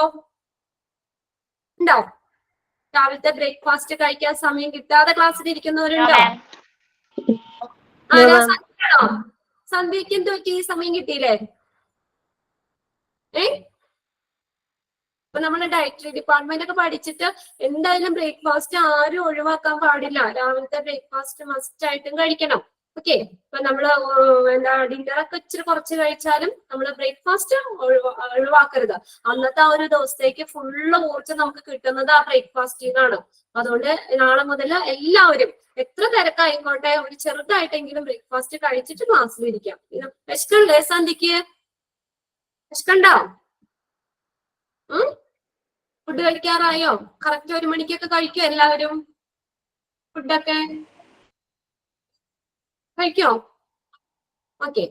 [SPEAKER 1] ഉണ്ടോ? രാവിലത്തെ ബ്രേക്ക്ഫാസ്റ്റ് കഴിക്കാൻ സമയം കിട്ടാതെ ക്ലാസ്സിൽ ഇരിക്കുന്നവരുണ്ടോ? സന്ധ്യക്ക് എന്ത് പറ്റി? സമയം കിട്ടിയില്ലേ? ഇപ്പൊ നമ്മള് ഡയറ്ററി ഡിപ്പാർട്ട്മെന്റ് ഒക്കെ പഠിച്ചിട്ട് എന്തായാലും ബ്രേക്ക്ഫാസ്റ്റ് ആരും ഒഴിവാക്കാൻ പാടില്ല. രാവിലത്തെ ബ്രേക്ക്ഫാസ്റ്റ് മസ്റ്റ് ആയിട്ടും കഴിക്കണം. ഓക്കെ, ഇപ്പൊ നമ്മള് ഡിന്നറൊക്കെ ഇച്ചിരി കുറച്ച് കഴിച്ചാലും നമ്മള് ബ്രേക്ക്ഫാസ്റ്റ് ഒഴിവാക്കരുത്. അന്നത്തെ ആ ഒരു ദിവസത്തേക്ക് ഫുള്ള് ഊർജ്ജം നമുക്ക് കിട്ടുന്നത് ആ ബ്രേക്ക്ഫാസ്റ്റിൽ നിന്നാണ്. അതുകൊണ്ട് നാളെ മുതൽ എല്ലാവരും എത്ര തിരക്കായിക്കോട്ടെ ഒരു ചെറുതായിട്ടെങ്കിലും ബ്രേക്ക്ഫാസ്റ്റ് കഴിച്ചിട്ട് ക്ലാസ്സിലിരിക്കാം. വിശക്കണ്ടേ സന്ധ്യക്ക്? വിശക്കണ്ടോ? ഫുഡ് കഴിക്കാറായോ? കറക്റ്റ് 1 മണിക്കൊക്കെ കഴിക്കോ എല്ലാവരും? ഫുഡൊക്കെ കഴിക്കോ? ഓക്കെ,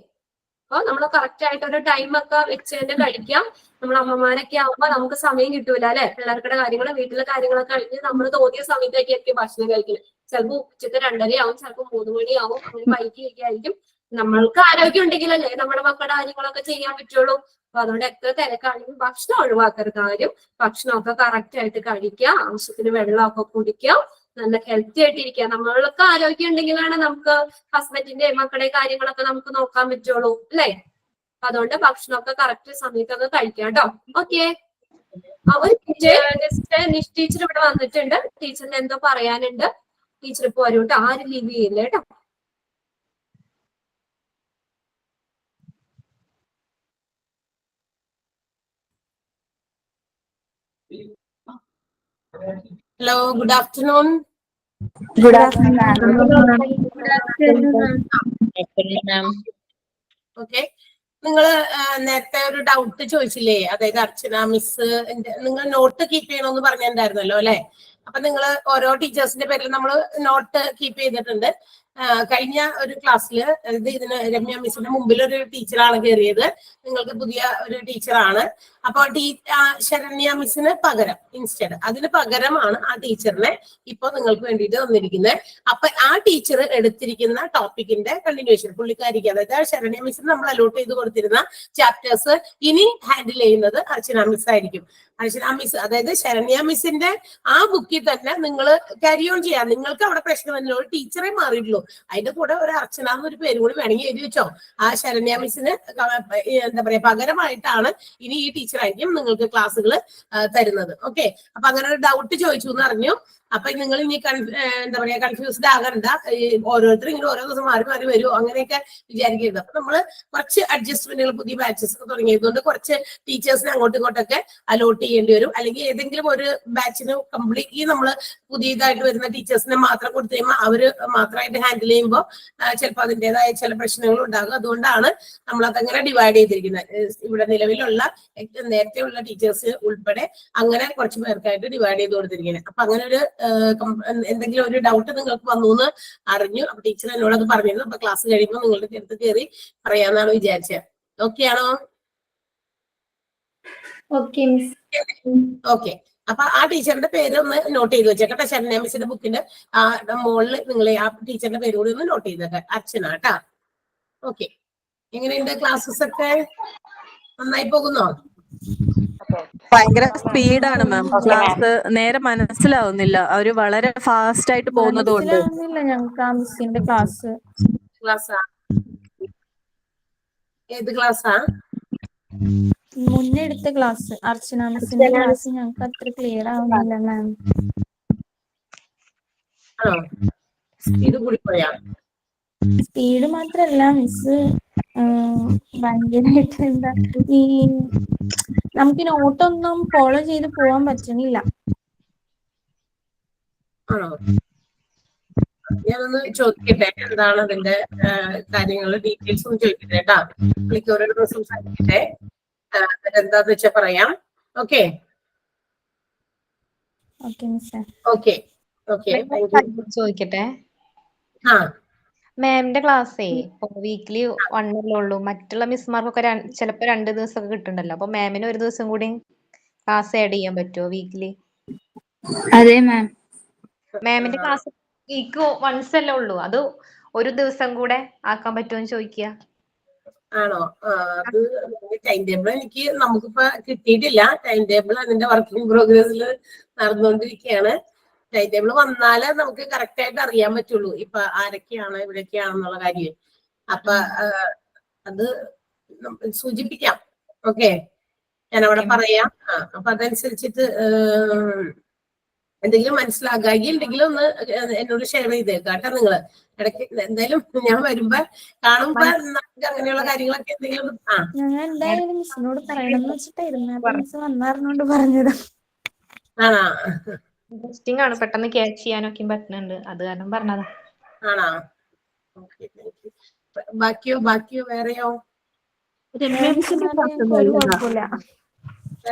[SPEAKER 1] അപ്പൊ നമ്മൾ കറക്റ്റ് ആയിട്ട് ഒരു ടൈമൊക്കെ വെച്ച് തന്നെ കഴിക്കാം. നമ്മൾ അമ്മമാരൊക്കെ ആവുമ്പോ നമുക്ക് സമയം കിട്ടൂല അല്ലെ, പിള്ളേർക്കുടെ കാര്യങ്ങൾ വീട്ടിലെ കാര്യങ്ങളൊക്കെ കഴിഞ്ഞ് നമ്മൾ തോന്നിയ സമയത്തേക്കൊക്കെ ഭക്ഷണം കഴിക്കുന്നത്. ചിലപ്പോൾ ഉച്ചക്ക് 2:30 ആവും, ചിലപ്പോൾ 3 മണിയാവും, അങ്ങനെ വൈകിയൊക്കെ ആയിരിക്കും നമ്മൾക്ക് ആരോഗ്യം ഉണ്ടെങ്കിലല്ലേ നമ്മുടെ മക്കളുടെ കാര്യങ്ങളൊക്കെ ചെയ്യാൻ പറ്റുള്ളൂ. അപ്പൊ അതുകൊണ്ട് എത്ര തിരക്കാണെങ്കിലും ഭക്ഷണം ഒഴിവാക്കരുത് ആരും. ഭക്ഷണമൊക്കെ കറക്റ്റ് ആയിട്ട് കഴിക്കുക, ആവശ്യത്തിന് വെള്ളമൊക്കെ കുടിക്കുക, നല്ല ഹെൽത്തി ആയിട്ടിരിക്കുക. നമ്മൾക്ക് ആരോഗ്യം ഉണ്ടെങ്കിലാണ് നമുക്ക് ഹസ്ബൻഡിന്റെ മക്കളുടെ കാര്യങ്ങളൊക്കെ നമുക്ക് നോക്കാൻ പറ്റുള്ളൂ അല്ലേ? അപ്പൊ അതുകൊണ്ട് ഭക്ഷണമൊക്കെ കറക്റ്റ് സമയത്തൊക്കെ കഴിക്കാം കേട്ടോ. ഓക്കെ, ഒരു ജസ്റ്റ് നിഷ് ടീച്ചർ ഇവിടെ വന്നിട്ടുണ്ട്. ടീച്ചറിന് എന്തോ പറയാനുണ്ട്. ടീച്ചർ ഇപ്പൊ വരും കേട്ടോ, ആരും ലീവ് ചെയ്യില്ല കേട്ടോ. Hello, good afternoon.
[SPEAKER 7] Good afternoon, ma'am.
[SPEAKER 1] Okay, നിങ്ങൾ നേരത്തെ ഒരു ഡൗട്ട് ചോദിച്ചില്ലേ? അതായത് അർച്ചന മിസ് നിങ്ങൾ നോട്ട് കീപ്പ് ചെയ്യണമെന്ന് പറഞ്ഞിട്ടുണ്ടായിരുന്നല്ലോ അല്ലെ? അപ്പൊ നിങ്ങൾ ഓരോ ടീച്ചേഴ്സിന്റെ പേരിൽ നമ്മൾ നോട്ട് കീപ്പ് ചെയ്തിട്ടുണ്ട്. കഴിഞ്ഞ ഒരു ക്ലാസ്സിൽ ഇതിന് രമ്യ മിസ്സിന്റെ മുമ്പിൽ ഒരു ടീച്ചറാണ് കയറിയത്. നിങ്ങൾക്ക് പുതിയ ഒരു ടീച്ചറാണ്. അപ്പൊ ശരണ്യ മിസ്സിന് പകരം ഇൻസ്റ്റഡ് അതിന് പകരമാണ് ആ ടീച്ചറിനെ ഇപ്പൊ നിങ്ങൾക്ക് വേണ്ടിയിട്ട് തന്നിരിക്കുന്നത്. അപ്പൊ ആ ടീച്ചർ എടുത്തിരിക്കുന്ന ടോപ്പിക്കിന്റെ കണ്ടിന്യൂഷൻ പുള്ളിക്കാരിക്ക്, അതായത് ശരണ്യ മിസ്സിന് നമ്മൾ അലോട്ട് ചെയ്ത് കൊടുത്തിരുന്ന ചാപ്റ്റേഴ്സ് ഇനി ഹാൻഡിൽ ചെയ്യുന്നത് അർച്ചന മിസ് ആയിരിക്കും. അർച്ചന മിസ്, അതായത് ശരണ്യ മിസ്സിന്റെ ആ ബുക്കിൽ തന്നെ നിങ്ങൾ ക്യാരി ഓൺ ചെയ്യാം. നിങ്ങൾക്ക് അവിടെ പ്രശ്നമല്ലോ, ഒരു ടീച്ചറെ മാറിയിട്ടുള്ളൂ. അതിന്റെ കൂടെ ഒരു അർച്ചന എന്നൊരു പേര് കൂടി വേണമെങ്കിൽ എഴുതി വെച്ചോ. ആ ശരണ്യ മിസ്സിന് എന്താ പറയാ പകരമായിട്ടാണ് ഇനി ഈ ടീച്ചർ ആയിരിക്കും നിങ്ങൾക്ക് ക്ലാസ്സുകൾ തരുന്നത്. ഓക്കെ, അപ്പൊ അങ്ങനെ ഒരു ഡൗട്ട് ചോദിച്ചു എന്ന് അറിഞ്ഞു. അപ്പൊ നിങ്ങൾ ഇനി എന്താ പറയാ കൺഫ്യൂസ്ഡ് ആകണ്ട. ഓരോരുത്തരും ഇങ്ങനെ ഓരോ ദിവസം മാറി മാറി വരുമോ അങ്ങനെയൊക്കെ വിചാരിക്കരുത്. അപ്പൊ നമ്മള് കുറച്ച് അഡ്ജസ്റ്റ്മെന്റുകൾ പുതിയ ബാച്ചസ് ഒക്കെ തുടങ്ങിയതുകൊണ്ട് കുറച്ച് ടീച്ചേഴ്സിനെ അങ്ങോട്ടും ഇങ്ങോട്ടൊക്കെ അലോട്ട് ചെയ്യേണ്ടി വരും. അല്ലെങ്കിൽ ഏതെങ്കിലും ഒരു ബാച്ചിന് കംപ്ലീറ്റ്ലി നമ്മൾ പുതിയതായിട്ട് വരുന്ന ടീച്ചേഴ്സിനെ മാത്രം കൊടുത്തു കഴിയുമ്പോൾ അവര് മാത്രമായിട്ട് ഹാൻഡിൽ ചെയ്യുമ്പോൾ ചിലപ്പോൾ അതിൻ്റെതായ ചില പ്രശ്നങ്ങൾ ഉണ്ടാകും. അതുകൊണ്ടാണ് നമ്മൾ അതങ്ങനെ ഡിവൈഡ് ചെയ്തിരിക്കുന്നത്. ഇവിടെ നിലവിലുള്ള നേരത്തെയുള്ള ടീച്ചേഴ്സ് ഉൾപ്പെടെ അങ്ങനെ കുറച്ച് പേർക്കായിട്ട് ഡിവൈഡ് ചെയ്ത് കൊടുത്തിരിക്കുന്നത്. അപ്പൊ അങ്ങനെ ഒരു എന്തെങ്കിലും ഒരു ഡൗട്ട് നിങ്ങൾക്ക് വന്നു എന്ന് അറിഞ്ഞു. അപ്പൊ ടീച്ചർ എന്നോടത് പറഞ്ഞിരുന്നു. അപ്പൊ ക്ലാസ് കഴിയുമ്പോൾ നിങ്ങളുടെ അടുത്ത് കയറി പറയാന്നാണ് വിചാരിച്ചത്. ഓക്കെ ആണോ? ഓക്കെ, അപ്പൊ ആ ടീച്ചറിന്റെ പേര് ഒന്ന് നോട്ട് ചെയ്ത് വെച്ചേക്കട്ടെ. ശരണ്യ മിസ്സിന്റെ ബുക്കിന്റെ മുകളിൽ നിങ്ങൾ ആ ടീച്ചറിന്റെ പേര് കൂടി ഒന്ന് നോട്ട് ചെയ്തേക്കെ. അർച്ചന കേട്ടാ. ഓക്കെ, എങ്ങനെയുണ്ട് ക്ലാസ്സസ് ഒക്കെ? നന്നായി പോകുന്നോ?
[SPEAKER 11] ഭയങ്കര സ്പീഡാണ് മാം. ക്ലാസ് നേരെ മനസ്സിലാവുന്നില്ല. അവര് വളരെ ഫാസ്റ്റ് ആയിട്ട് പോകുന്നത് കൊണ്ട്.
[SPEAKER 4] ഞങ്ങൾക്ക് ആ മിസ്സിന്റെ ക്ലാസ്.
[SPEAKER 1] ക്ലാസ്സാ? ഏത് ക്ലാസ്സാ?
[SPEAKER 4] മുന്നേ എടുത്ത ക്ലാസ് അർച്ചന മിസ്സിന്റെ ക്ലാസ് ഞങ്ങൾക്ക് അത്ര ക്ലിയർ ആവുന്നില്ല മാം.
[SPEAKER 1] ആണോ? സ്പീഡ് കൂടി പോയാ?
[SPEAKER 4] സ്പീഡ് മാത്രല്ല മിസ് ഭയങ്കരമായിട്ട് എന്താ ഈ നമുക്ക് നോട്ടൊന്നും ഫോളോ ചെയ്ത് പോവാൻ പറ്റുന്നില്ല.
[SPEAKER 1] ആണോ? ഞാനൊന്ന് ചോദിക്കട്ടെ, എന്താണ് അതിന്റെ കാര്യങ്ങൾ ഡീറ്റെയിൽസ് ഒന്ന് ചോദിക്കട്ടെ കേട്ടാ. പുള്ളിക്ക് ഓരോ സംസാരിക്കട്ടെ, എന്താന്ന് വെച്ചാ പറയാം. ഓക്കെ ഓക്കെ ഓക്കെ,
[SPEAKER 12] ചോദിക്കട്ടെ.
[SPEAKER 1] ആ
[SPEAKER 12] മാമിന്റെ ക്ലാസ്സേ ഇപ്പൊ വീക്കിലി 1 അല്ലേ ഉള്ളൂ. മറ്റുള്ള മിസ്മാർക്കൊക്കെ ചിലപ്പോ 2 ദിവസമൊക്കെ കിട്ടുന്നുണ്ടല്ലോ. അപ്പൊ മാമിന് ഒരു ദിവസം കൂടി ക്ലാസ് ആഡ് ചെയ്യാൻ പറ്റുമോ വീക്കിലി?
[SPEAKER 7] അതെ മാം.
[SPEAKER 12] മാമിന്റെ ക്ലാസ് വീക്ക് 1 അല്ലേ ഉള്ളൂ. അത് ഒരു ദിവസം കൂടെ ആക്കാൻ പറ്റുമോന്ന് ചോദിക്കുക.
[SPEAKER 1] ആണോ? അത് ടൈം ടേബിൾ നമുക്കിപ്പോ കിട്ടിയിട്ടില്ല. ടൈം ടേബിൾ അതിന്റെ വർക്കിംഗ് പ്രോഗ്രസ്സിൽ നടന്നുകൊണ്ടിരിക്കുകയാണ്. ടൈം ടേബിൾ വന്നാലേ നമുക്ക് കറക്റ്റ് ആയിട്ട് അറിയാൻ പറ്റുള്ളൂ ഇപ്പൊ ആരൊക്കെയാണ് ഇവിടെയൊക്കെയാണെന്നുള്ള കാര്യം. അപ്പൊ അത് സൂചിപ്പിക്കാം. ഓക്കെ, ഞാൻ അവിടെ പറയാം. അപ്പൊ അതനുസരിച്ചിട്ട് എന്തെങ്കിലും മനസ്സിലാകാകി ഉണ്ടെങ്കിലും ഒന്ന് എന്നോട് ഷെയർ ചെയ്തേക്കാം കേട്ടോ. നിങ്ങള് ഇടയ്ക്ക് എന്തായാലും ഞാൻ വരുമ്പോ കാണുമ്പോ നമുക്ക് അങ്ങനെയുള്ള കാര്യങ്ങളൊക്കെ എന്തെങ്കിലും
[SPEAKER 4] ഞാൻ എന്തായാലും മിസ്സിനോട് പറയണമെന്ന് വെച്ചിട്ടായിരുന്നു. മിസ് വന്നറിഞ്ഞോണ്ട് പറഞ്ഞതാ.
[SPEAKER 1] ആണോ?
[SPEAKER 12] ഇൻട്രസ്റ്റിംഗ് ആണ്, പെട്ടെന്ന് ക്യാച്ച് ചെയ്യാനൊക്കെ പറ്റുന്നുണ്ട്. അത് കാരണം പറഞ്ഞതാ.
[SPEAKER 1] ആണോ? ബാക്കിയോ വേറെയോ?
[SPEAKER 4] ഒരു കുഴപ്പമില്ല.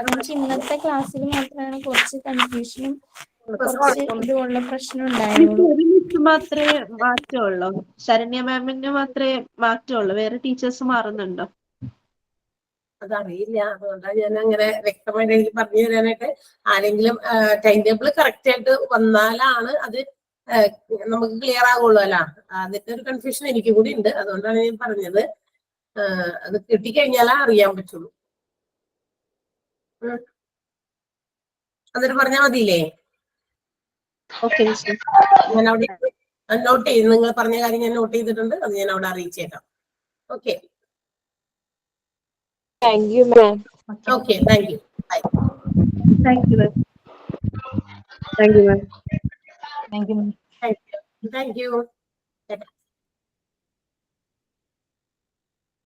[SPEAKER 4] എനിക്ക് ഇന്നത്തെ ക്ലാസ്സിൽ മാത്രമാണ് കുറച്ച് കൺഫ്യൂഷനും കുറച്ച് ഇതുള്ള പ്രശ്നം ഉണ്ടായുള്ളൂ.
[SPEAKER 11] ഒരു മിസ് മാത്രമേ മാറ്റമുള്ളൂ. ശരണ്യ മാമിന് മാത്രമേ മാറ്റമുള്ളൂ. വേറെ ടീച്ചേഴ്സ് മാറുന്നുണ്ടോ?
[SPEAKER 1] അതറിയില്ല. അതുകൊണ്ടാണ് ഞാൻ അങ്ങനെ വ്യക്തമായിട്ട് എനിക്ക് പറഞ്ഞു തരാനായിട്ട്. ആരെങ്കിലും ടൈം ടേബിൾ കറക്റ്റ് ആയിട്ട് വന്നാലാണ് അത്
[SPEAKER 13] നമുക്ക് ക്ലിയർ ആകുള്ളൂ അല്ല. അതിന്റെ ഒരു കൺഫ്യൂഷൻ എനിക്ക് കൂടി ഉണ്ട്, അതുകൊണ്ടാണ് ഞാൻ പറഞ്ഞത്. അത് കിട്ടിക്കഴിഞ്ഞാലേ അറിയാൻ പറ്റുള്ളൂ. എന്നിട്ട് പറഞ്ഞാൽ മതിയില്ലേ? ഞാൻ അവിടെ നോട്ട് ചെയ്ത്, നിങ്ങൾ പറഞ്ഞ കാര്യം ഞാൻ നോട്ട് ചെയ്തിട്ടുണ്ട്, അത് ഞാൻ അവിടെ അറിയിച്ചേക്കാം. Okay,
[SPEAKER 2] thank you ma'am.
[SPEAKER 13] Okay, thank you. Bye.
[SPEAKER 2] Thank you ma'am. Thank you ma'am.
[SPEAKER 9] Thank you.
[SPEAKER 13] Thank U.